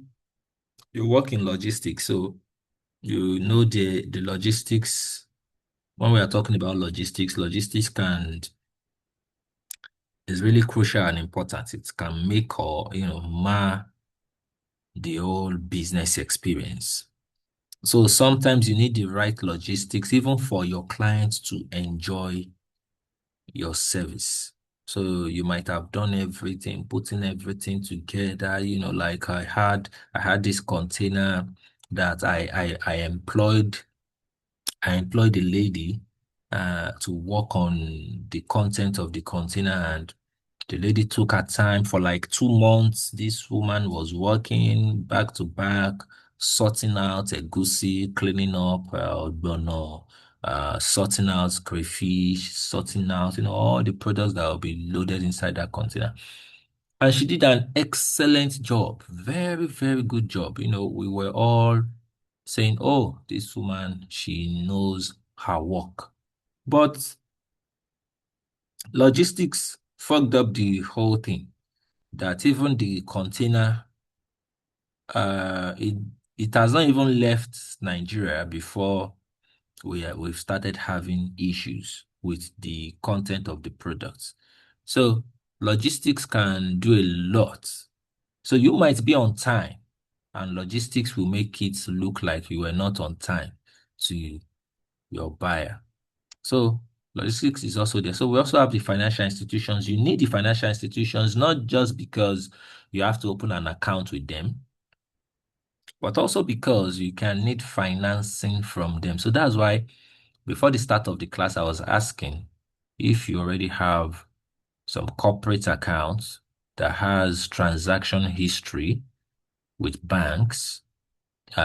you work in logistics, so you know the logistics. When we are talking about logistics can is really crucial and important. It can make or mar the whole business experience. So sometimes you need the right logistics, even for your clients to enjoy your service. So you might have done everything, putting everything together, like I had this container that I employed a lady to work on the content of the container, and the lady took her time for like 2 months. This woman was working back to back, sorting out egusi, cleaning up ogbono, sorting out crayfish, sorting out, all the products that will be loaded inside that container. And she did an excellent job, very, very good job. We were all saying, oh, this woman, she knows her work. But logistics fucked up the whole thing. That even the container, it has not even left Nigeria before we've started having issues with the content of the products. So logistics can do a lot. So you might be on time, and logistics will make it look like you were not on time to your buyer. So logistics is also there. So we also have the financial institutions. You need the financial institutions not just because you have to open an account with them, but also because you can need financing from them. So that's why before the start of the class, I was asking if you already have some corporate accounts that has transaction history with banks.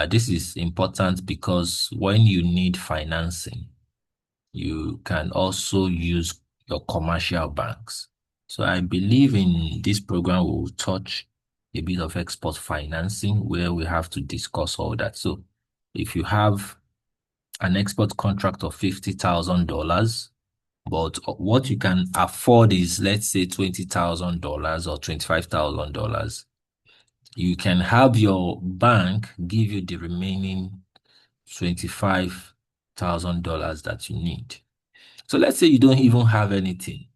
This is important because when you need financing, you can also use your commercial banks. So I believe in this program will touch a bit of export financing where we have to discuss all that. So if you have an export contract of $50,000, but what you can afford is, let's say, $20,000 or $25,000, you can have your bank give you the remaining $25,000 that you need. So let's say you don't even have anything.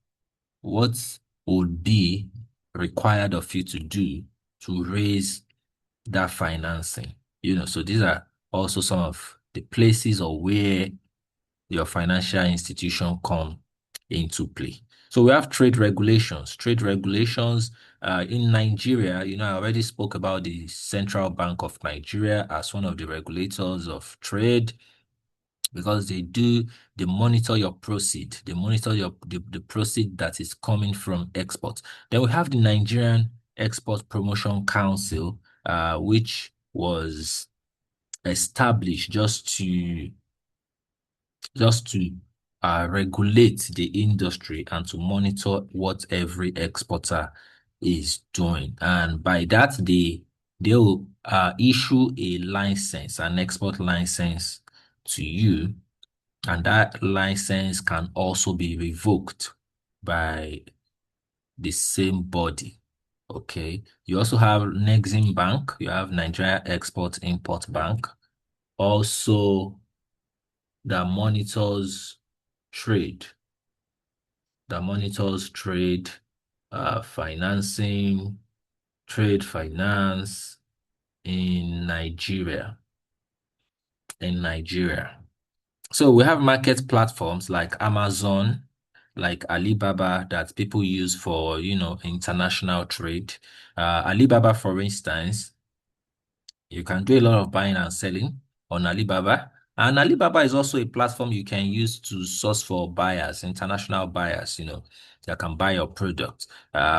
What would be required of you to do to raise that financing? So these are also some of the places or where your financial institution come into play. So we have trade regulations. Trade regulations in Nigeria, I already spoke about the Central Bank of Nigeria as one of the regulators of trade because they monitor your proceed, they monitor the proceed that is coming from export. Then we have the Nigerian Export Promotion Council, which was established just to regulate the industry and to monitor what every exporter is doing. And by that, they'll issue a license, an export license to you, and that license can also be revoked by the same body. Okay. You also have Nexim Bank. You have Nigeria Export Import Bank. Also, that monitors trade, that monitors trade, financing, trade finance in Nigeria. In Nigeria. So we have market platforms like Amazon, like Alibaba that people use for, international trade. Alibaba, for instance, you can do a lot of buying and selling on Alibaba. And Alibaba is also a platform you can use to source for buyers, international buyers, that can buy your product,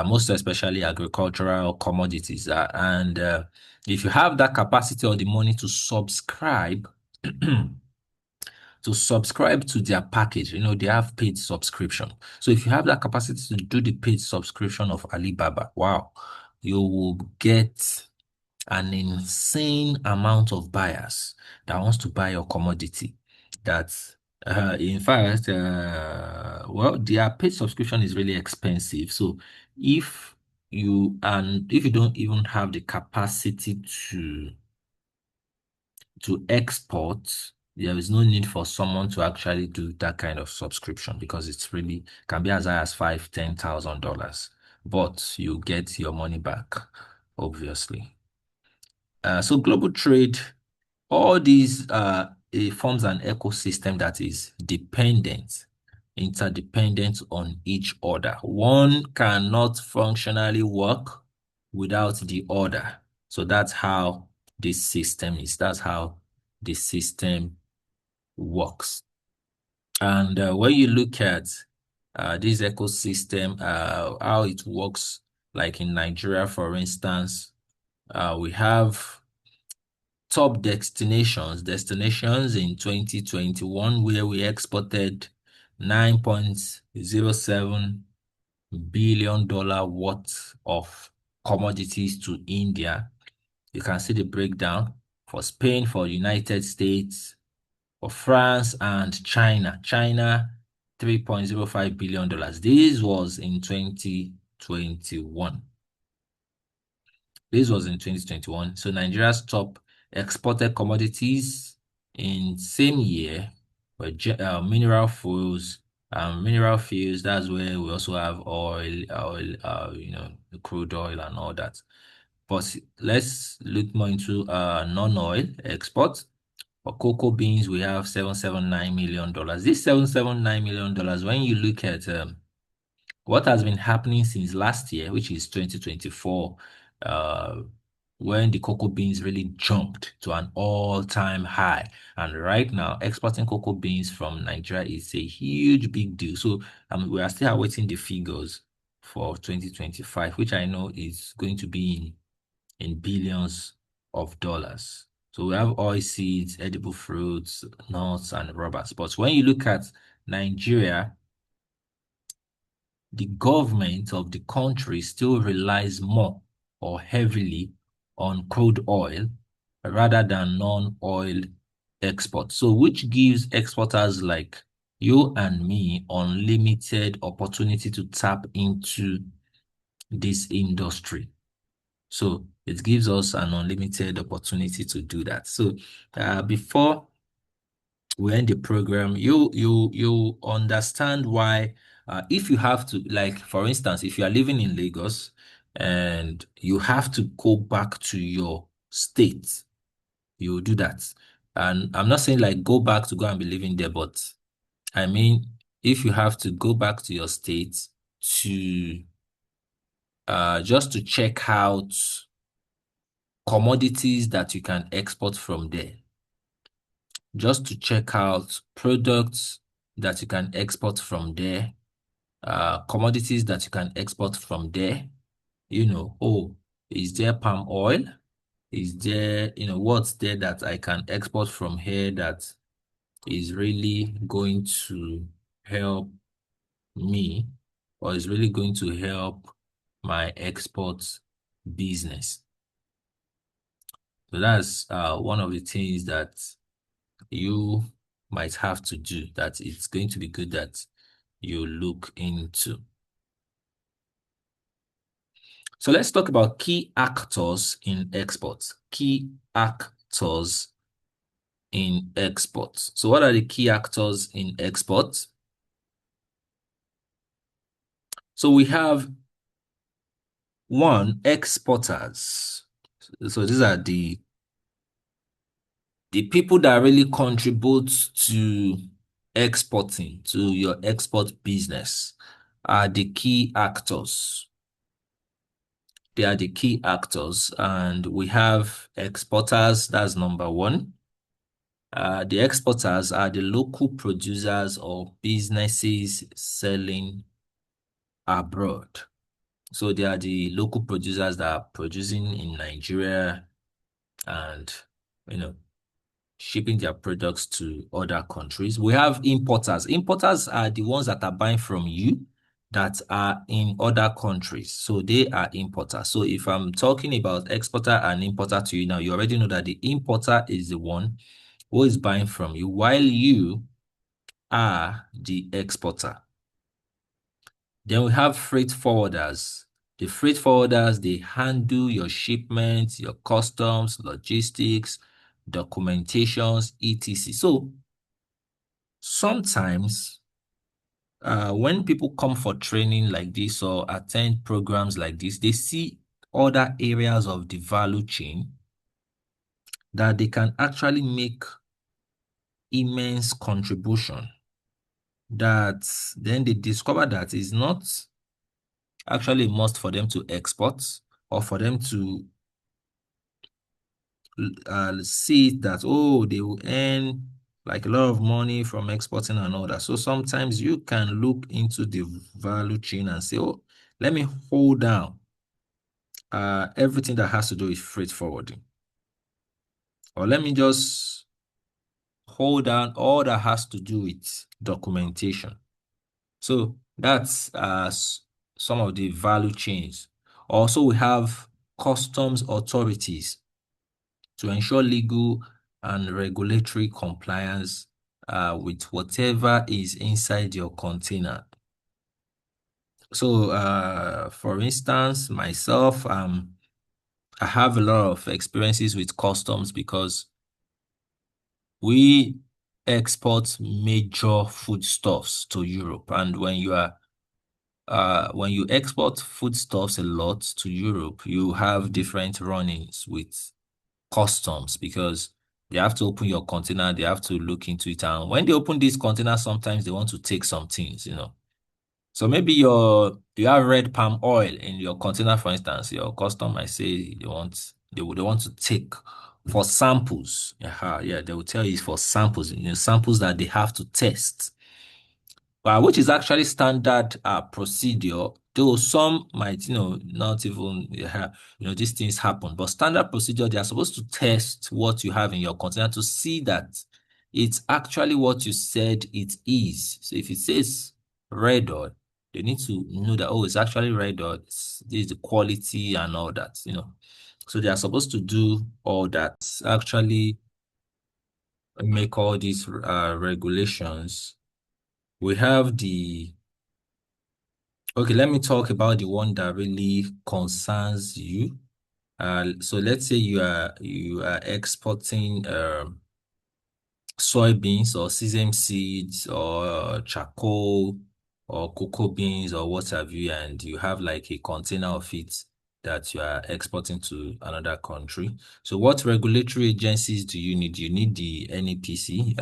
most especially agricultural commodities. And if you have that capacity or the money to subscribe, to subscribe to their package. They have paid subscription. So if you have that capacity to do the paid subscription of Alibaba, wow, you will get an insane amount of buyers that wants to buy your commodity. That, in fact, well, their paid subscription is really expensive. So if if you don't even have the capacity to export, there is no need for someone to actually do that kind of subscription because it's really can be as high as $5,000, $10,000, but you get your money back, obviously. So global trade, all these it forms an ecosystem that is interdependent on each other. One cannot functionally work without the other. So that's how this system is. That's how the system works. And when you look at this ecosystem, how it works, like in Nigeria, for instance, we have top destinations in 2021 where we exported $9.07 billion worth of commodities to India. You can see the breakdown for Spain, for United States, for France and China. China, $3.05 billion. This was in 2021. This was in 2021. So Nigeria's top exported commodities in same year were mineral fuels. Mineral fuels, that's where we also have oil, the crude oil and all that. But let's look more into non-oil exports. For cocoa beans, we have $779 million. This $779 million, when you look at what has been happening since last year, which is 2024, uh, when the cocoa beans really jumped to an all-time high. And right now, exporting cocoa beans from Nigeria is a huge, big deal. So we are still awaiting the figures for 2025, which I know is going to be in billions of dollars. So we have oil seeds, edible fruits, nuts, and rubbers. But when you look at Nigeria, the government of the country still relies more or heavily on crude oil rather than non-oil exports. So which gives exporters like you and me unlimited opportunity to tap into this industry. So it gives us an unlimited opportunity to do that. So before we end the program, you understand why if you have to, like, for instance, if you are living in Lagos and you have to go back to your state, you do that. And I'm not saying like go back to go and be living there, but I mean if you have to go back to your state to just to check out commodities that you can export from there, just to check out products that you can export from there, commodities that you can export from there. Oh, is there palm oil? Is there, what's there that I can export from here that is really going to help me or is really going to help my export business? So that's one of the things that you might have to do that. It's going to be good that you look into. So let's talk about key actors in exports. Key actors in exports. So what are the key actors in exports? So we have one, exporters. So these are the people that really contribute to exporting, to your export business, are the key actors. They are the key actors, and we have exporters, that's number one. The exporters are the local producers or businesses selling abroad. So they are the local producers that are producing in Nigeria and, you know, shipping their products to other countries. We have importers. Importers are the ones that are buying from you that are in other countries. So they are importers. So if I'm talking about exporter and importer to you now, you already know that the importer is the one who is buying from you while you are the exporter. Then we have freight forwarders. The freight forwarders, they handle your shipments, your customs, logistics, documentations, etc. So sometimes when people come for training like this or attend programs like this, they see other areas of the value chain that they can actually make immense contribution, that then they discover that it's not actually a must for them to export or for them to see that, oh, they will earn like a lot of money from exporting and all that. So sometimes you can look into the value chain and say, oh, let me hold down everything that has to do with freight forwarding. Or let me just hold down all that has to do with documentation. So that's some of the value chains. Also, we have customs authorities to ensure legal and regulatory compliance with whatever is inside your container. So, for instance, myself, I have a lot of experiences with customs because we export major foodstuffs to Europe. And when you export foodstuffs a lot to Europe, you have different run-ins with customs because they have to open your container, they have to look into it. And when they open this container, sometimes they want to take some things. So maybe you have red palm oil in your container, for instance. Your custom might say they want to take for samples. Yeah, they will tell you it's for samples, samples that they have to test. Which is actually standard procedure, though some might, not even, these things happen. But standard procedure, they are supposed to test what you have in your container to see that it's actually what you said it is. So if it says red oil, they need to know that, oh, it's actually red oil. This is the. And all that. So they are supposed to do all that, actually make all these regulations. We have Okay, let me talk about the one that really concerns you. So let's say you are exporting soybeans or sesame seeds or charcoal or cocoa beans or what have you, and you have like a container of it that you are exporting to another country. So what regulatory agencies do you need? You need the NEPC.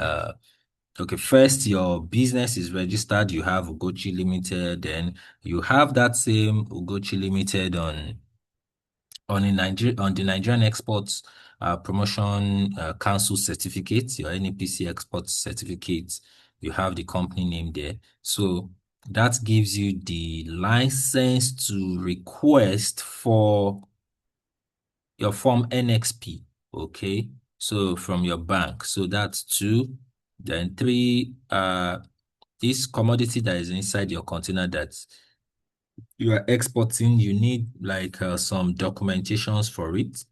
Okay, first, your business is registered. You have Ugochi Limited. Then you have that same Ugochi Limited on the Nigerian Exports Promotion Council certificate, your NEPC export certificate. You have the company name there. So that gives you the license to request for your form NXP. Okay, so from your bank. So that's two. Then three, this commodity that is inside your container that you are exporting, you need like some documentations for it,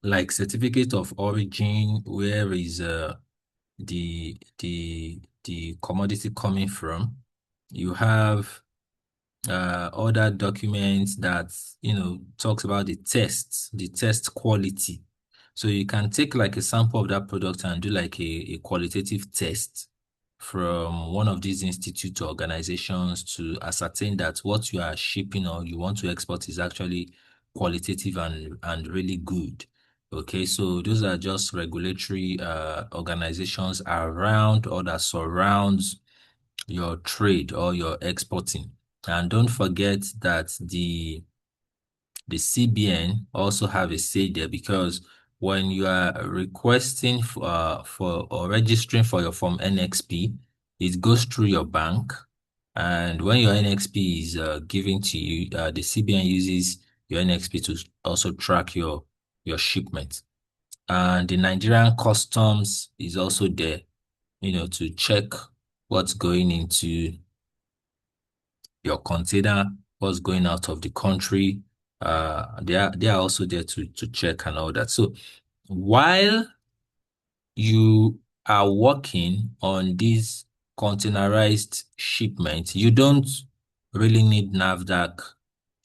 like certificate of origin, where is the commodity coming from. You have other documents that, talks about the test quality. So you can take like a sample of that product and do like a qualitative test from one of these institute or organizations to ascertain that what you are shipping or you want to export is actually qualitative and really good. Okay, so those are just regulatory organizations around or that surrounds your trade or your exporting. And don't forget that the CBN also have a say there, because when you are requesting for or registering for your form NXP, it goes through your bank. And when your NXP is given to you, the CBN uses your NXP to also track your shipment. And the Nigerian customs is also there, to check what's going into your container, what's going out of the country. They are also there to check and all that. So while you are working on these containerized shipments, you don't really need NAFDAC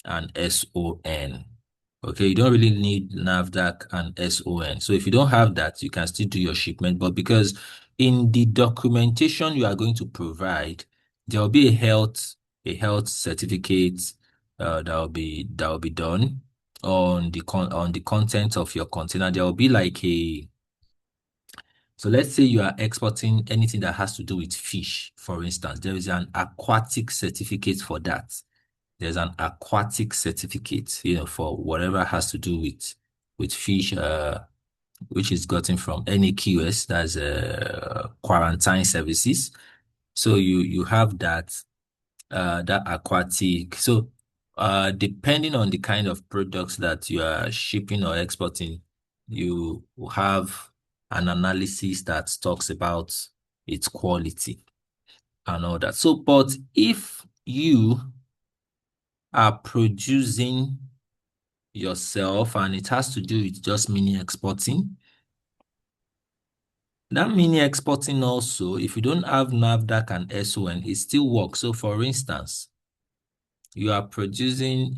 and SON. Okay, you don't really need NAFDAC and SON. So if you don't have that, you can still do your shipment. But because in the documentation you are going to provide, there will be a health certificate that will be done on the content of your container. There will be like so let's say you are exporting anything that has to do with fish, for instance. There is an aquatic certificate for that. There's an aquatic certificate, for whatever has to do with fish, which is gotten from NAQS, that's quarantine services. So you have that aquatic. So depending on the kind of products that you are shipping or exporting, you will have an analysis that talks about its quality and all that. So, but if you are producing yourself and it has to do with just mini exporting, that mini exporting also, if you don't have NAFDAC and SON, it still works. So for instance, you are producing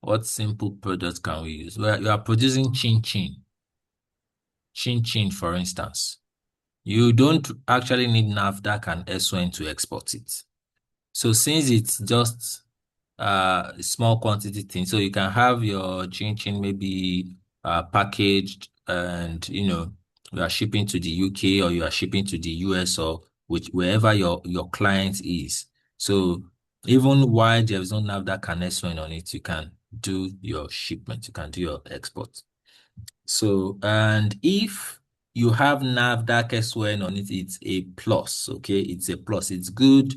what simple products can we use? Well, you are producing chin chin, for instance. You don't actually need NAFDAC and SON to export it. So since it's just small quantity thing, so you can have your chin chin maybe packaged, and you are shipping to the UK or you are shipping to the US or wherever your client is. So even while there is no NAFDAC and SON on it, you can do your shipment, you can do your export. So, and if you have NAFDAC SON on it, it's a plus, okay? It's a plus. It's good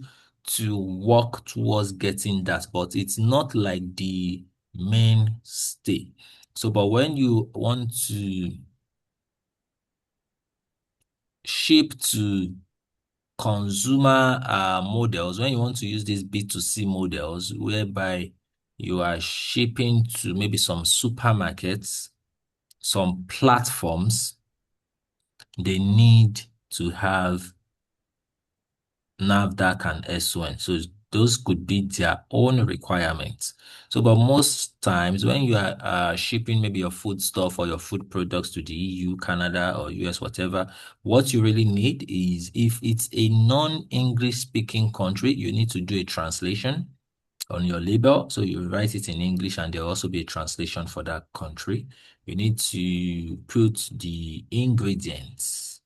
to work towards getting that, but it's not like the mainstay. So, but when you want to ship to consumer models, when you want to use these B2C models, whereby you are shipping to maybe some supermarkets, some platforms, they need to have NAFDAC and SON. So those could be their own requirements. So, but most times when you are shipping maybe your food stuff or your food products to the EU, Canada, or US, whatever, what you really need is, if it's a non-English speaking country, you need to do a translation on your label. So you write it in English and there'll also be a translation for that country. You need to put the ingredients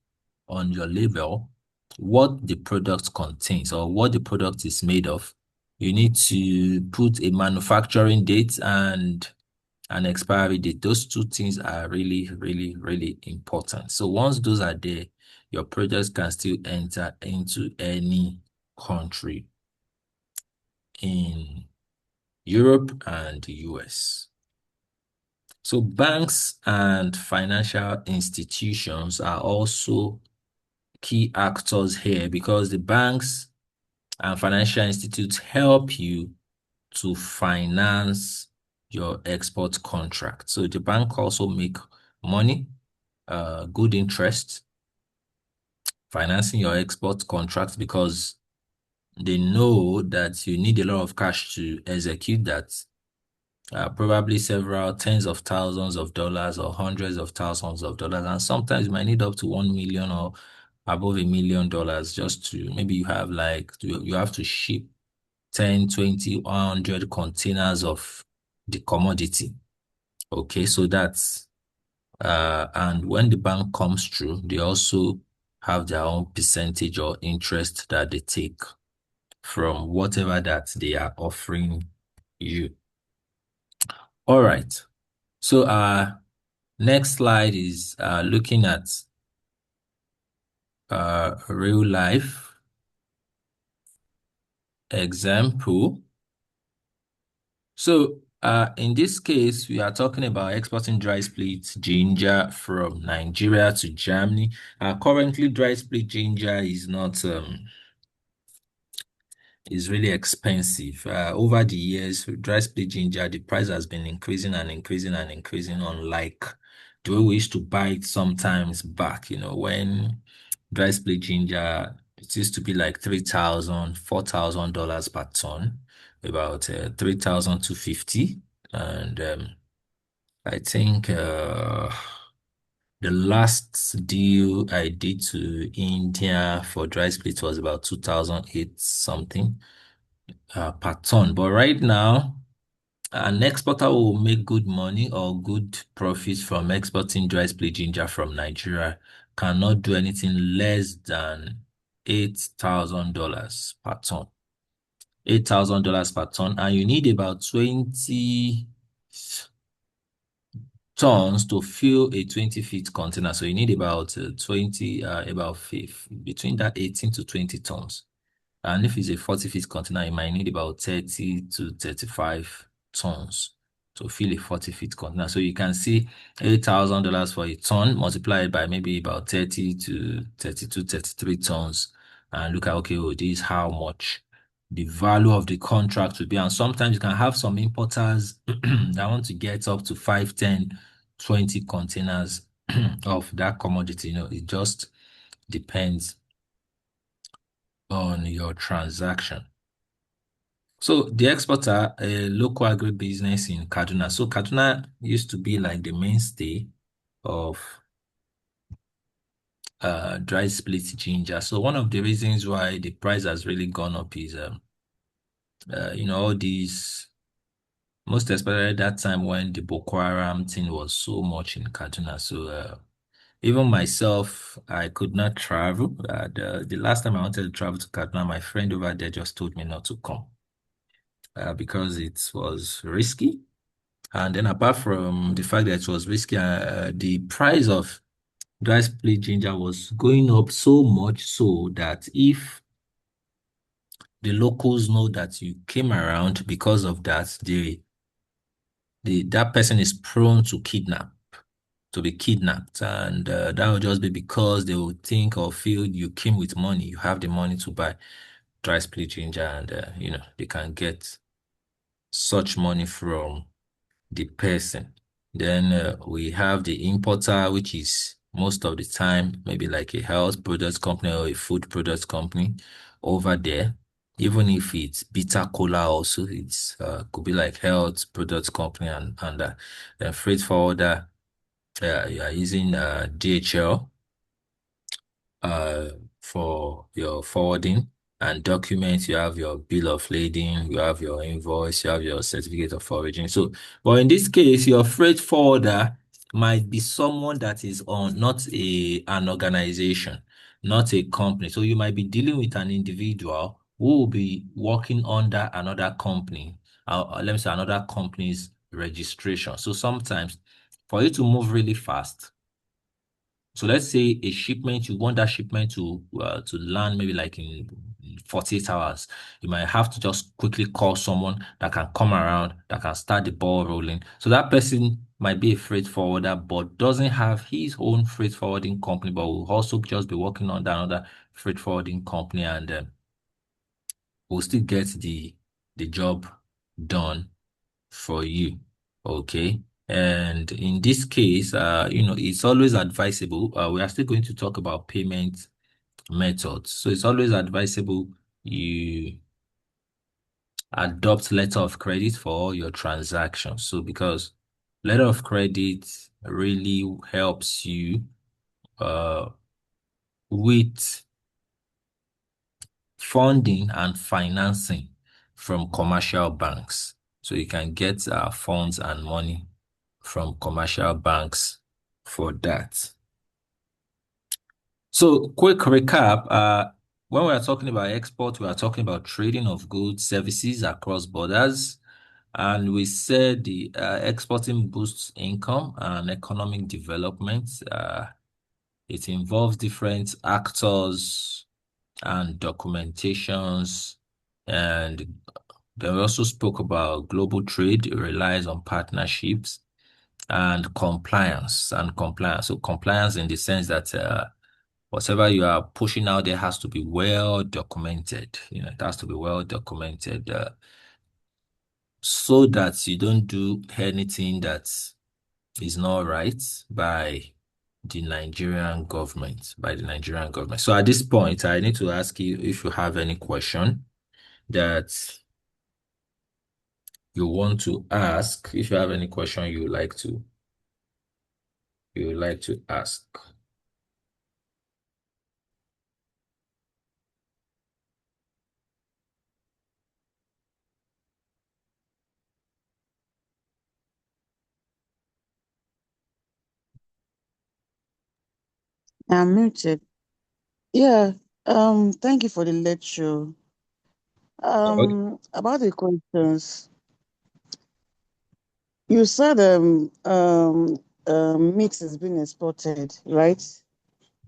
on your label, what the product contains or what the product is made of. You need to put a manufacturing date and an expiry date. Those two things are really, really, really important. So once those are there, your products can still enter into any country in Europe and the US. So banks and financial institutions are also key actors here, because the banks and financial institutes help you to finance your export contract. So the bank also make money, good interest, financing your export contracts, because they know that you need a lot of cash to execute that, probably several tens of thousands of dollars or hundreds of thousands of dollars. And sometimes you might need up to 1 million or above $1 million just to maybe you have like you have to ship 10, 20, 100 containers of the commodity. Okay, so that's and when the bank comes through, they also have their own percentage or interest that they take from whatever that they are offering you. All right. So next slide is looking at real life example. So in this case, we are talking about exporting dry split ginger from Nigeria to Germany. Currently, dry split ginger is not is really expensive. Over the years, dry split ginger, the price has been increasing and increasing and increasing, unlike the way we used to buy it sometimes back, when dry split ginger, it used to be like 3,000, $4,000 per ton, about 3,250. And I think the last deal I did to India for dry split was about 2008 something per ton. But right now, an exporter will make good money or good profits from exporting dry split ginger from Nigeria cannot do anything less than $8,000 per ton. $8,000 per ton, and you need about 20 tons to fill a 20-feet container. So you need about 20, about between that 18 to 20 tons. And if it's a 40-feet container, you might need about 30 to 35 tons to fill a 40-feet container. So you can see $8,000 for a ton multiplied by maybe about 30 to 32, 33 tons. And look at, okay, oh, this is how much the value of the contract would be. And sometimes you can have some importers that want to get up to 5, 10, 20 containers of that commodity. It just depends on your transaction. So the exporter, a local agribusiness in Kaduna. So Kaduna used to be like the mainstay of dry split ginger. So one of the reasons why the price has really gone up is all these, most especially that time when the Boko Haram thing was so much in Kaduna. So even myself, I could not travel. The last time I wanted to travel to Kaduna, my friend over there just told me not to come because it was risky. And then apart from the fact that it was risky, the price of dry split ginger was going up so much so that if the locals know that you came around because of that, that person is prone to be kidnapped. And that would just be because they will think or feel you came with money, you have the money to buy dry split ginger, and they can get such money from the person. Then we have the importer, which is most of the time maybe like a health products company or a food products company over there. Even if it's bitter cola, also it's could be like health products company, and then freight forwarder. You are using DHL uh, for your forwarding and documents. You have your bill of lading, you have your invoice, you have your certificate of origin. So, but in this case, your freight forwarder might be someone that is on not an organization, not a company. So you might be dealing with an individual who will be working under another company, let me say another company's registration. So sometimes for you to move really fast, so let's say a shipment, you want that shipment to land maybe like in 48 hours. You might have to just quickly call someone that can come around, that can start the ball rolling. So that person might be a freight forwarder, but doesn't have his own freight forwarding company, but will also just be working on another freight forwarding company, and will still get the job done for you. Okay. And in this case, it's always advisable. We are still going to talk about payment methods. So it's always advisable you adopt letter of credit for all your transactions. So because letter of credit really helps you uh with funding and financing from commercial banks. So you can get funds and money from commercial banks for that. So quick recap, when we are talking about export, we are talking about trading of goods, services across borders. And we said the exporting boosts income and economic development. It involves different actors and documentations. And they also spoke about global trade relies on partnerships and compliance and compliance. So compliance in the sense that whatever you are pushing out there has to be well documented. You know, it has to be well documented so that you don't do anything that is not right by the Nigerian government, by the Nigerian government. So at this point, I need to ask you if you have any question that you want to ask. If you have any question you would like to ask. I'm muted. Yeah. Thank you for the lecture. Okay. About the questions, you said meat is being exported, right?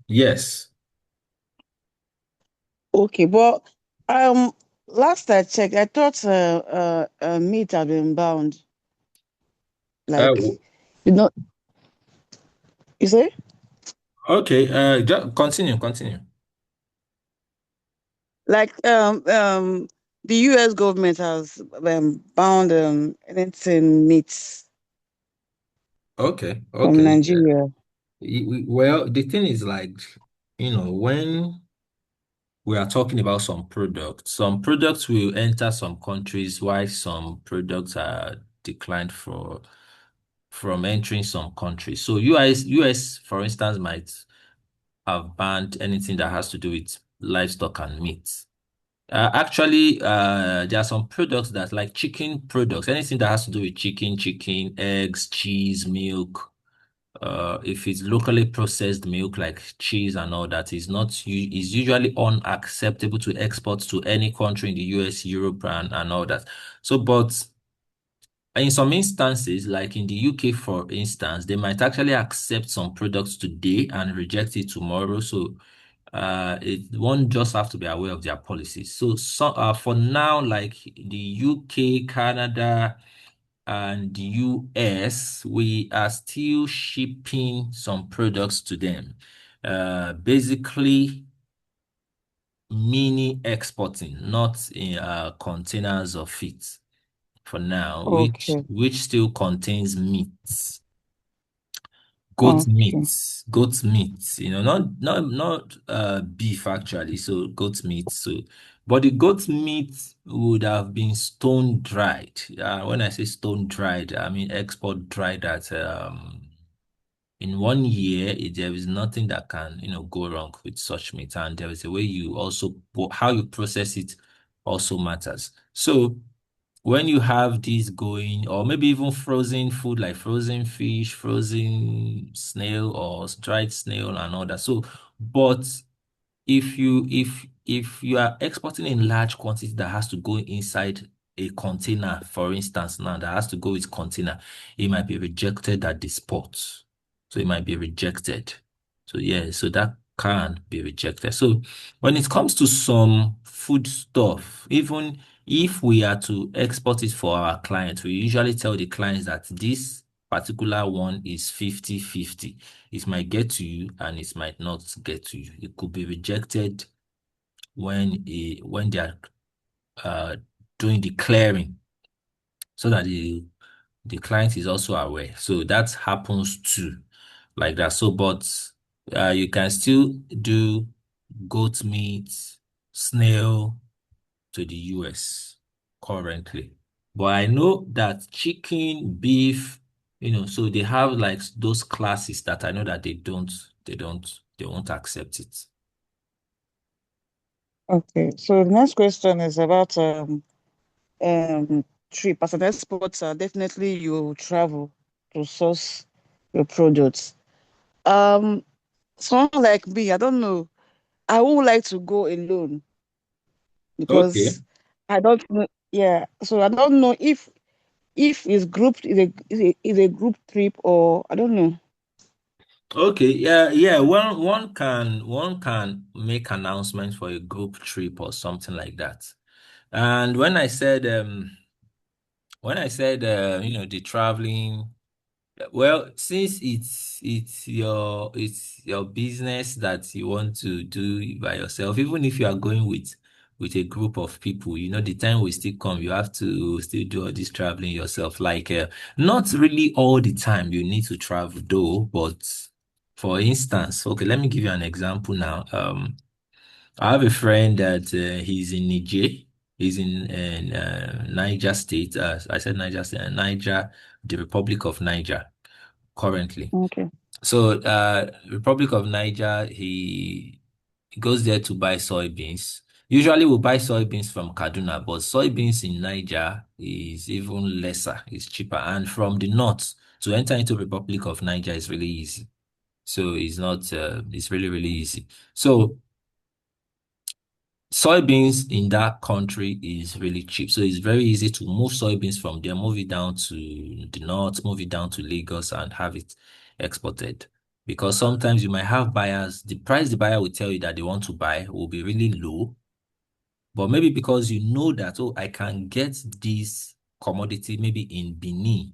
Yes. Okay, but um, last I checked, I thought meat had been bound. Uh, Like, you know, you say okay. Continue. like the U.S. government has bound anything meat Okay. from Okay. Nigeria. Well, the thing is like, when we are talking about some products will enter some countries while some products are declined from entering some countries. So US, for instance, might have banned anything that has to do with livestock and meat. Actually, there are some products that like chicken products, anything that has to do with chicken, eggs, cheese, milk. If it's locally processed milk like cheese and all that is usually unacceptable to export to any country in the US, Europe, and all that. So, but in some instances, like in the UK, for instance, they might actually accept some products today and reject it tomorrow. So, it won't just have to be aware of their policies. For now, like the UK, Canada, and the US, we are still shipping some products to them. Basically, mini exporting, not in containers of it for now, which Okay, which still contains meat. Goat okay, meat, goat meat, not beef actually. So goat meat. So, but the goat meat would have been stone dried. When I say stone dried, I mean export dried that in 1 year, there is nothing that can, go wrong with such meat. And there is a way you also, how you process it also matters. So when you have this going, or maybe even frozen food like frozen fish, frozen snail, or dried snail and all that. So, but if you are exporting in large quantity that has to go inside a container, for instance, now that has to go with container, it might be rejected at the spot. So it might be rejected. So yeah, so that can be rejected. So when it comes to some food stuff, even if we are to export it for our clients, we usually tell the clients that this particular one is 50-50. It might get to you and it might not get to you. It could be rejected when they are uh, doing the clearing so that the client is also aware. So that happens too, like that. So, but you can still do goat meat, snail. to the US currently. But I know that chicken, beef, so they have like those classes that I know that they won't accept it. Okay. So the next question is about um trip. As an exporter, definitely you travel to source your products. Um, Someone like me, I don't know. I would like to go alone Okay. because I don't know. Yeah, so I don't know if it's group is a group trip or I don't know. Okay, yeah, yeah. One can make announcement for a group trip or something like that. And when I said the traveling. Well, since it's your business that you want to do by yourself, even if you are going with a group of people, the time will still come. You have to still do all this traveling yourself. Like not really all the time you need to travel though, but for instance, okay, let me give you an example now. I have a friend that he's in Niger. He's in Niger State. I said Niger State, Niger, the Republic of Niger currently. Okay. So, Republic of Niger, he goes there to buy soybeans. Usually we buy soybeans from Kaduna, but soybeans in Niger is even lesser, it's cheaper. And from the north to enter into Republic of Niger is really easy. So it's really, really easy. So soybeans in that country is really cheap. So it's very easy to move soybeans from there, move it down to the north, move it down to Lagos and have it exported. Because sometimes you might have buyers, the price the buyer will tell you that they want to buy will be really low. But maybe because you know that, oh, I can get this commodity maybe in Benin,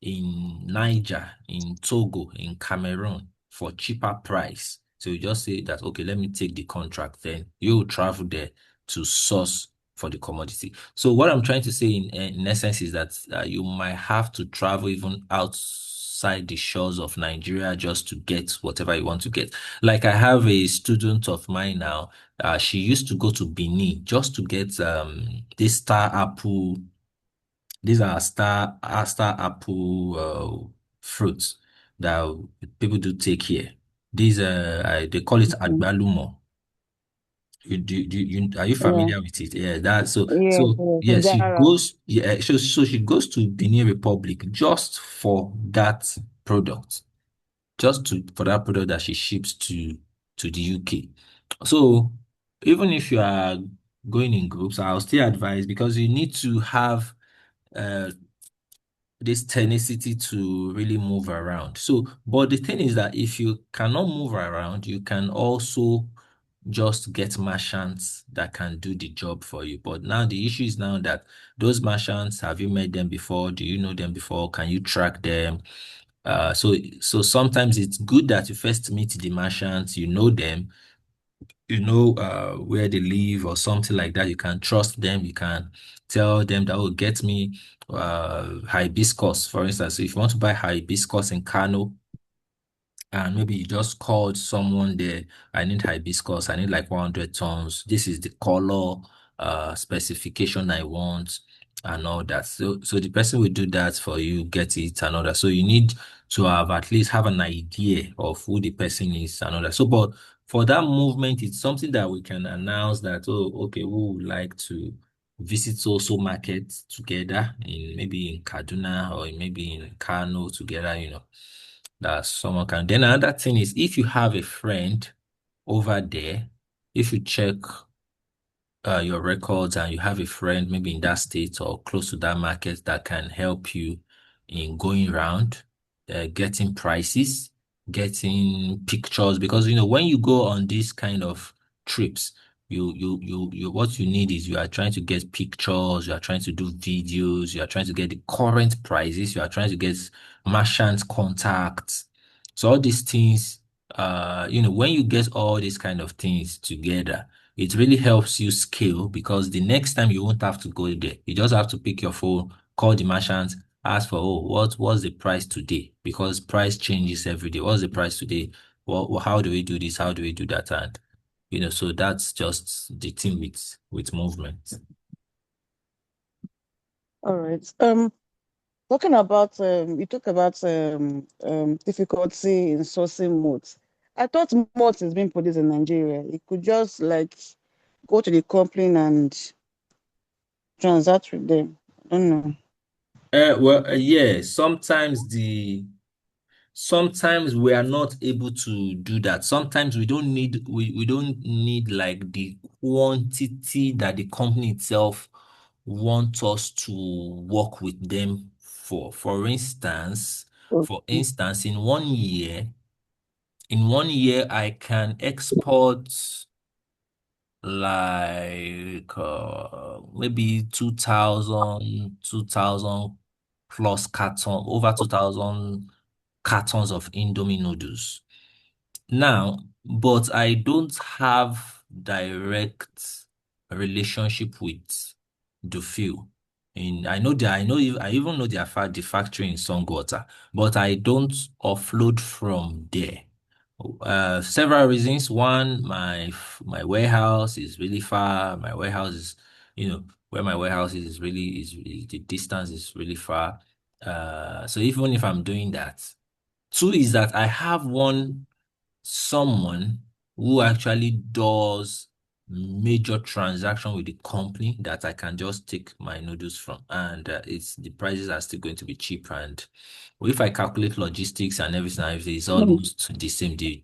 in Niger, in Togo, in Cameroon for cheaper price. So you just say that, okay, let me take the contract. Then you travel there to source for the commodity. So what I'm trying to say in essence is that you might have to travel even outside the shores of Nigeria just to get whatever you want to get. Like I have a student of mine now. She used to go to Benin just to get this star apple. These are star apple fruits that people do take here. These they call it Okay. agbalumo. Are you Yeah. familiar with it? Yeah, that Yes, so yes, in yes, she Jara. goes yeah, so she goes to Benin Republic just for that product, just to for that product that she ships to the UK. So even if you are going in groups, I'll still advise because you need to have uh this tenacity to really move around. So, but the thing is that if you cannot move around, you can also just get merchants that can do the job for you. But now the issue is now that those merchants, have you met them before? Do you know them before? Can you track them? So sometimes it's good that you first meet the merchants, you know them, where they live or something like that. You can trust them. You can tell them that, oh, get me hibiscus, for instance. So if you want to buy hibiscus in Kano, and maybe you just called someone there, I need hibiscus, I need like 100 tons. This is the color, specification I want, and all that. So the person will do that for you, get it, and all that. So you need to have at least have an idea of who the person is and all that. So, but for that movement, it's something that we can announce that, oh, okay, we would like to visit also markets together in maybe in Kaduna or maybe in Kano together, that someone can. Then another thing is if you have a friend over there, if you check your records and you have a friend maybe in that state or close to that market that can help you in going around, getting prices, getting pictures, because when you go on these kind of trips, what you need is you are trying to get pictures, you are trying to do videos, you are trying to get the current prices, you are trying to get merchant contacts. So all these things, when you get all these kind of things together, it really helps you scale because the next time you won't have to go there. You just have to pick your phone, call the merchant, ask for, oh, what's the price today? Because price changes every day. What's the price today? How do we do this? How do we do that? And So that's just the thing with movement. All right. Talking about you talk about difficulty in sourcing motes. I thought motes is being produced in Nigeria. You could just like go to the company and transact with them. I don't know. Yeah, sometimes we are not able to do that. Sometimes we don't need like the quantity that the company itself wants us to work with them for. For Okay. instance, in 1 year I can export like maybe 2,000 plus over 2,000 cartons of Indomie noodles. Now, but I don't have direct relationship with the field. I even know the factory in Songwater, but I don't offload from there. Several reasons. One, my warehouse is really far. My warehouse is, where my warehouse is really is the distance is really far. So even if I'm doing that, two is that I have someone who actually does major transaction with the company that I can just take my noodles from, and it's the prices are still going to be cheap. And if I calculate logistics and everything, it's Mm. almost the same. The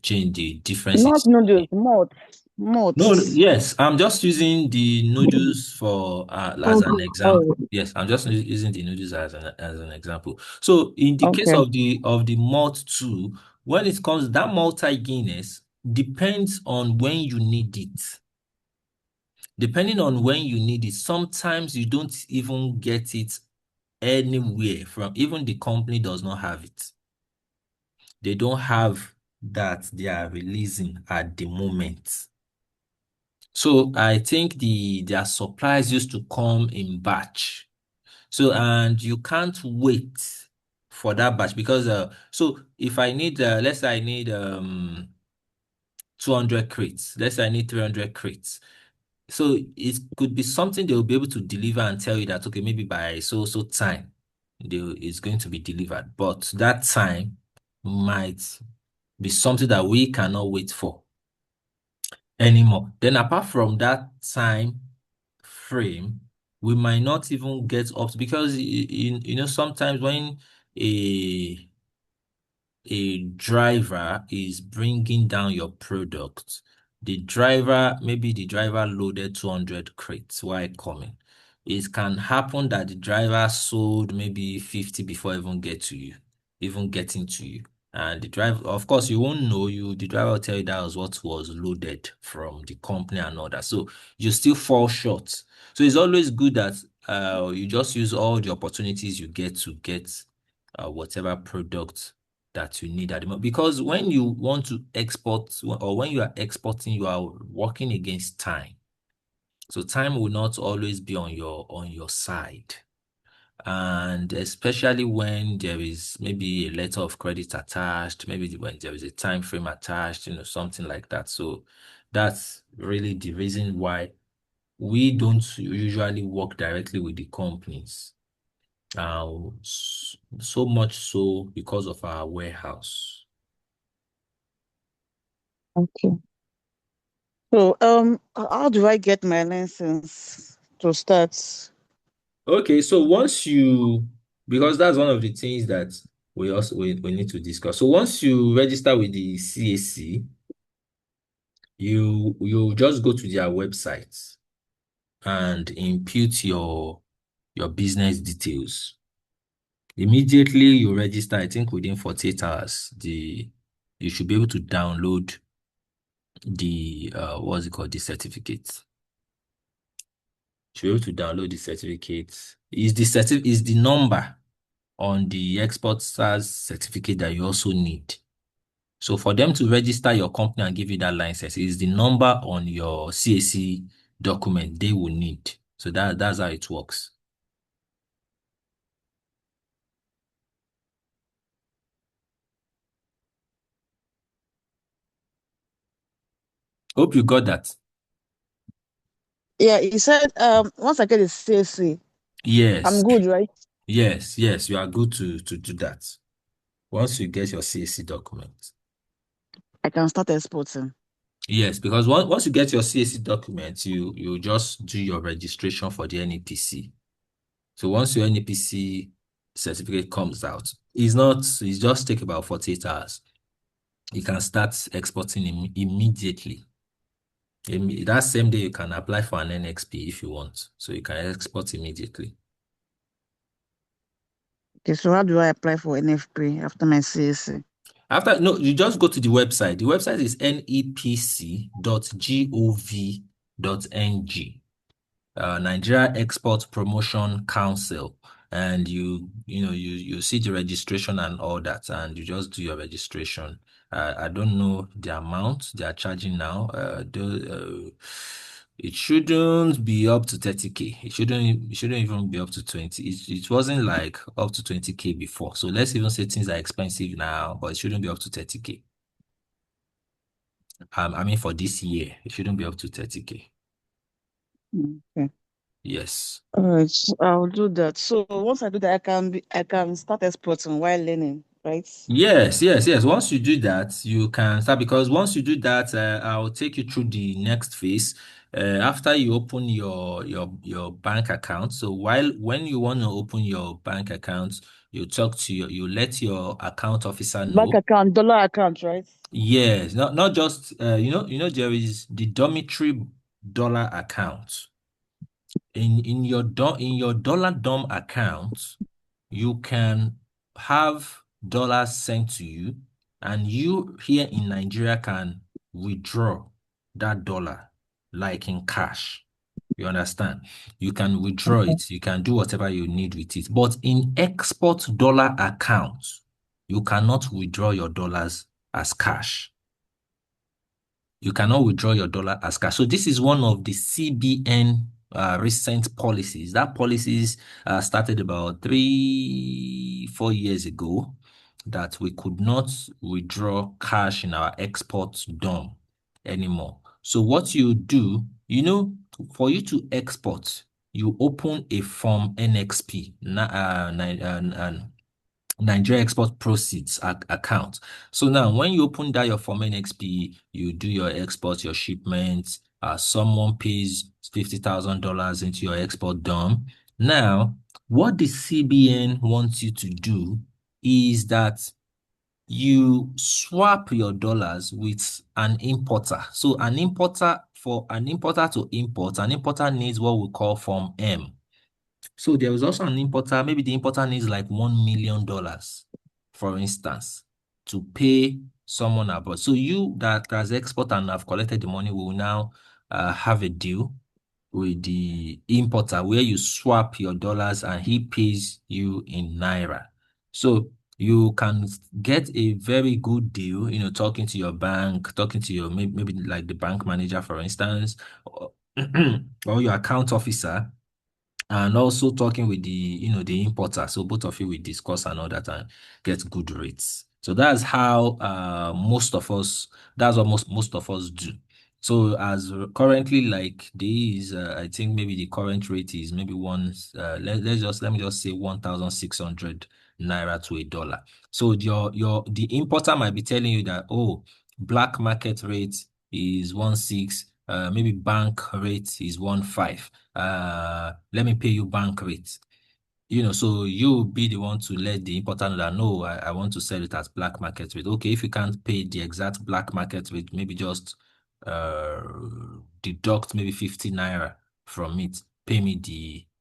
difference Not is. noodles, motes. No, Motes. yes, I'm just using the noodles for as Oh, an example. oh, Yes, I'm just using the noodles as an example. So in the case okay. of the malt too, when it comes that multi-Guinness depends on when you need it. Depending on when you need it, sometimes you don't even get it anywhere from even the company does not have it. They don't have that they are releasing at the moment. So I think their supplies used to come in batch. So and you can't wait for that batch because so if I need let's say I need 200 crates, let's say I need 300 crates. So it could be something they will be able to deliver and tell you that okay maybe by so time it's going to be delivered. But that time might be something that we cannot wait for anymore. Then apart from that time frame, we might not even get up because sometimes when a a driver is bringing down your product, maybe the driver loaded 200 crates while coming. It can happen that the driver sold maybe 50 before even getting to you. And the driver, of course, you won't know the driver will tell you that was what was loaded from the company and all that. So you still fall short. So it's always good that you just use all the opportunities you get to get whatever product that you need at the moment. Because when you want to export or when you are exporting, you are working against time. So time will not always be on your side. And especially when there is maybe a letter of credit attached, maybe when there is a time frame attached, something like that. So that's really the reason why we don't usually work directly with the companies. So much so because of our warehouse. Okay. So, how do I get my license to start? Okay, so because that's one of the things that we need to discuss. So once you register with the CAC, you just go to their website and input your business details. Immediately you register, I think within 48 hours, you should be able to download the what's it called, the certificate. To be able to download the certificate is the number on the exporter's certificate that you also need. So for them to register your company and give you that license is the number on your CAC document they will need. So that's how it works. Hope you got that. Yeah, he said once I get a CSC, Yes, I'm good, right? yes, you are good to do that. Once you get your CAC document. I can start exporting. Yes, because once you get your CAC document, you just do your registration for the NEPC. So once your NEPC certificate comes out, it's just take about 48 hours. You can start exporting immediately. That same day, you can apply for an NXP if you want. So you can export immediately. Okay, so how do I apply for NFP after my CSC? After, no, you just go to the website. The website is nepc.gov.ng. Nigeria Export Promotion Council, and you see the registration and all that, and you just do your registration. I don't know the amount they are charging now. It shouldn't be up to 30K. It shouldn't even be up to 20. It wasn't like up to 20K before. So let's even say things are expensive now, but it shouldn't be up to 30K. I mean for this year, it shouldn't be up to 30K. Okay. Yes. All right, so I'll do that. So once I do that, I can start exporting while learning, right? Yes. Once you do that, you can start because once you do that, I'll take you through the next phase. After you open your bank account. So when you want to open your bank account, you let your account officer Bank know. account, dollar account, right? Yes, not just there is the dormitory dollar account. In your dollar dom account, you can have dollars sent to you, and you here in Nigeria can withdraw that dollar like in cash. You understand? You can withdraw Okay. it. You can do whatever you need with it. But in export dollar account, you cannot withdraw your dollars as cash. You cannot withdraw your dollar as cash. So this is one of the CBN recent policies. That policies started about 4 years ago that we could not withdraw cash in our export DOM anymore. So what you do, for you to export, you open a form NXP, Nigeria Export Proceeds account. So now when you open that your form NXP, you do your export, your shipments, someone pays $50,000 into your export DOM. Now, what the CBN wants you to do is that you swap your dollars with an importer. So for an importer to import, an importer needs what we call Form M. So there is also an importer, maybe the importer needs like $1 million, for instance, to pay someone abroad. So you that as export and have collected the money will now have a deal with the importer where you swap your dollars and he pays you in naira. So you can get a very good deal, talking to your bank, talking to your maybe like the bank manager, for instance, or, or your account officer, and also talking with the importer. So both of you will discuss and all that and get good rates. So that's what most of us do. So as currently like this, I think maybe the current rate is maybe let me just say 1,600 naira to a dollar. So the importer might be telling you that, oh, black market rate is 1.6, maybe bank rate is 1.5. Let me pay you bank rate. So you be the one to let the importer know that no, I want to sell it at black market rate. Okay, if you can't pay the exact black market rate, maybe just uh deduct maybe 50 naira from it, pay me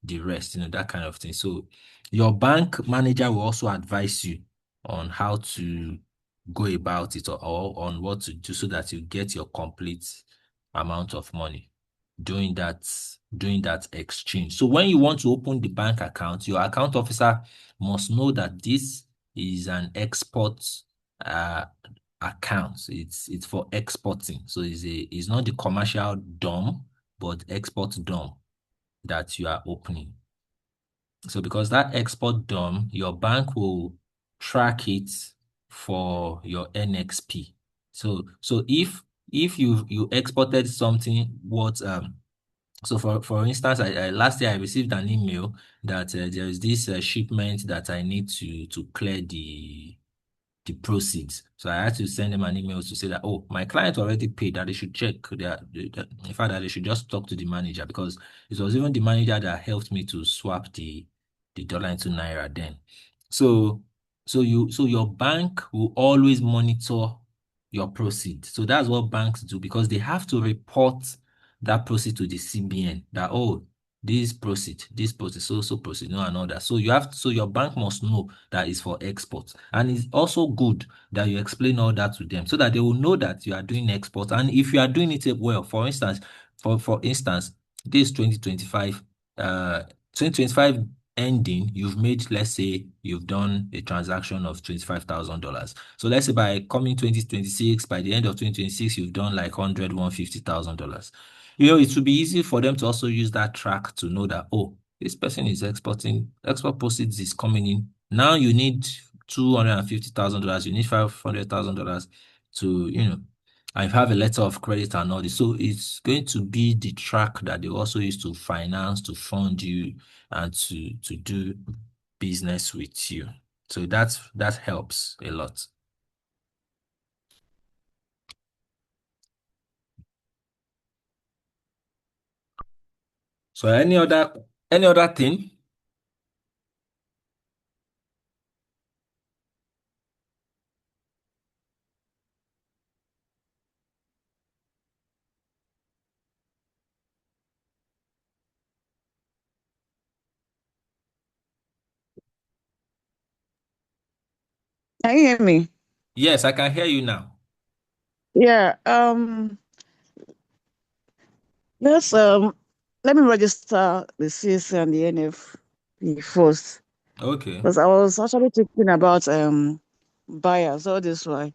the rest, that kind of thing. So your bank manager will also advise you on how to go about it, or on what to do so that you get your complete amount of money doing that exchange. So when you want to open the bank account, your account officer must know that this is an export uh, account. It's for exporting. So it's not the commercial DOM, but export DOM that you are opening. So because that export DOM, your bank will track it for your NXP. So if if you exported something, what so for instance, last year I received an email that there is this shipment that I need to clear the proceeds. So I had to send them an email to say that, oh, my client already paid, that they should check in fact, that they should just talk to the manager, because it was even the manager that helped me to swap the dollar into naira then. So so your bank will always monitor your proceeds. So that's what banks do, because they have to report that proceed to the CBN, that, oh, this proceed, so proceed, no, and all that. So so your bank must know that is for export. And it's also good that you explain all that to them, so that they will know that you are doing export. And if you are doing it well, for instance, this 2025 ending, you've made, let's say you've done a transaction of $25,000. So let's say by coming 2026, by the end of 2026, you've done like $150,000. It will be easy for them to also use that track to know that, oh, this person is exporting, export proceeds is coming in. Now you need $250,000, you need $500,000 to, I have a letter of credit and all this. So it's going to be the track that they also use to finance, to fund you, and to do business with you. So that helps a lot. So any other thing? Can you hear me? Yes, I can hear you now. Yeah. Yes. Let me register the CAC and the NFP first, Okay. because I was actually thinking about buyers. All this why.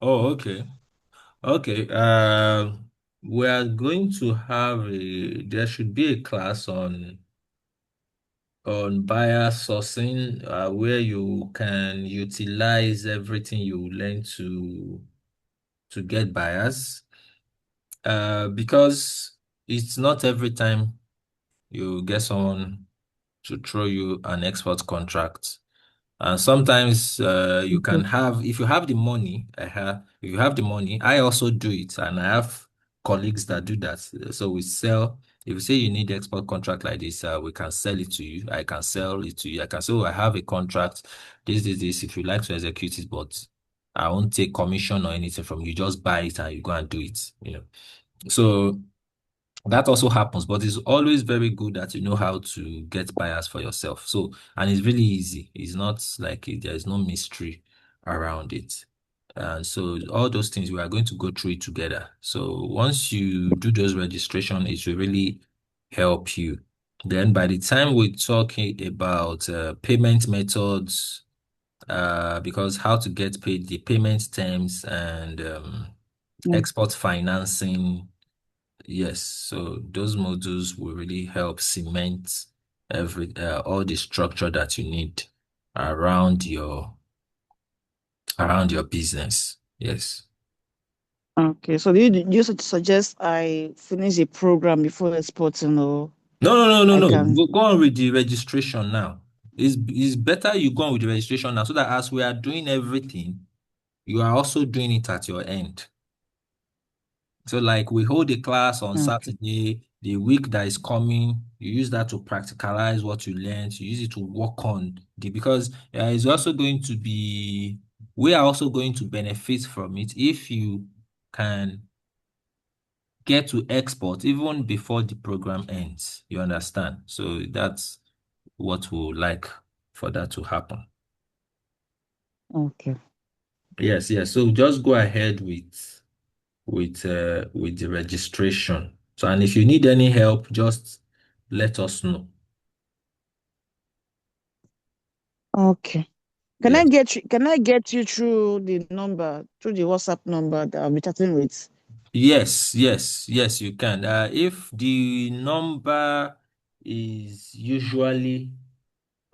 Oh, okay. Okay. We are going to have there should be a class on buyer sourcing, where you can utilize everything you learn to get buyers. Because it's not every time you get someone to throw you an export contract. And sometimes you can Okay. have, if you have the money, if you have the money, I also do it. And I have colleagues that do that. So we sell, if you say you need export contract like this, we can sell it to you. I can sell it to you. I can say, oh, I have a contract. This. If you like to execute it, but I won't take commission or anything from you. Just buy it and you go and do it. So that also happens, but it's always very good that you know how to get buyers for yourself. So, and it's really easy. It's not like there is no mystery around it. And so all those things, we are going to go through it together. So once you do those registration, it will really help you. Then by the time we're talking about payment methods, because how to get paid, the payment terms, and Mm. export financing. Yes, so those modules will really help cement all the structure that you need around your around your business. Yes. Okay. So you suggest I finish the program before exporting, or No, no, no, no, I no. can? Go on with the registration now. It's better you go on with the registration now, so that as we are doing everything, you are also doing it at your end. So like we hold a class on Okay. Saturday, the week that is coming, you use that to practicalize what you learned, you use it to work on because it's also going to be, we are also going to benefit from it if you can get to export even before the program ends. You understand? So that's what we would like for that to happen. Okay. Yes, yes. So just go ahead with the registration. So, and if you need any help, just let us know. Okay. Yes. Can I get you through the number, through the WhatsApp number that I'll be chatting with? Yes, yes, yes, you can. If the number is usually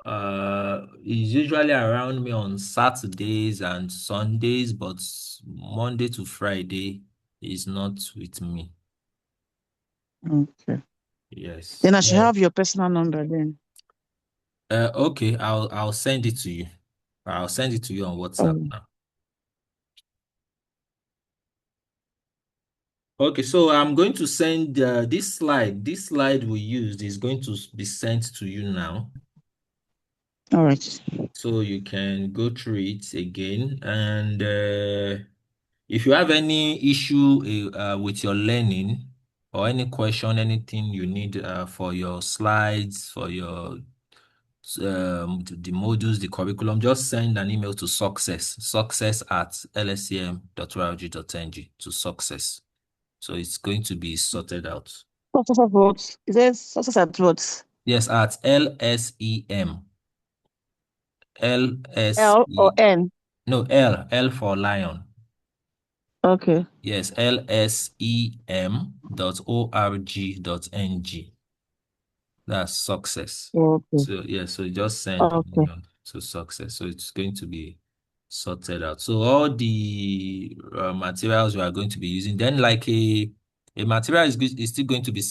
around me on Saturdays and Sundays, but Monday to Friday. Is not with me. Okay. Yes. Then I should have your personal number then. Okay, I'll send it to you. I'll send it to you on WhatsApp Oh, now. Okay, so I'm going to send this slide. This slide we used is going to be sent to you now. all right. So you can go through it again. And if you have any issue with your learning or any question, anything you need for your slides, for your the modules, the curriculum, just send an email to success at lscm.org.ng to success. So it's going to be sorted out. Success at what? Is there success at what? Yes, at LSEM. L or LSE. N? No, L for lion. Okay. Yes, lsem.org.ng. That's success. Okay. So yeah, so just send an Okay. email to success. So it's going to be sorted out. So all the materials we are going to be using, then like a material is still going to be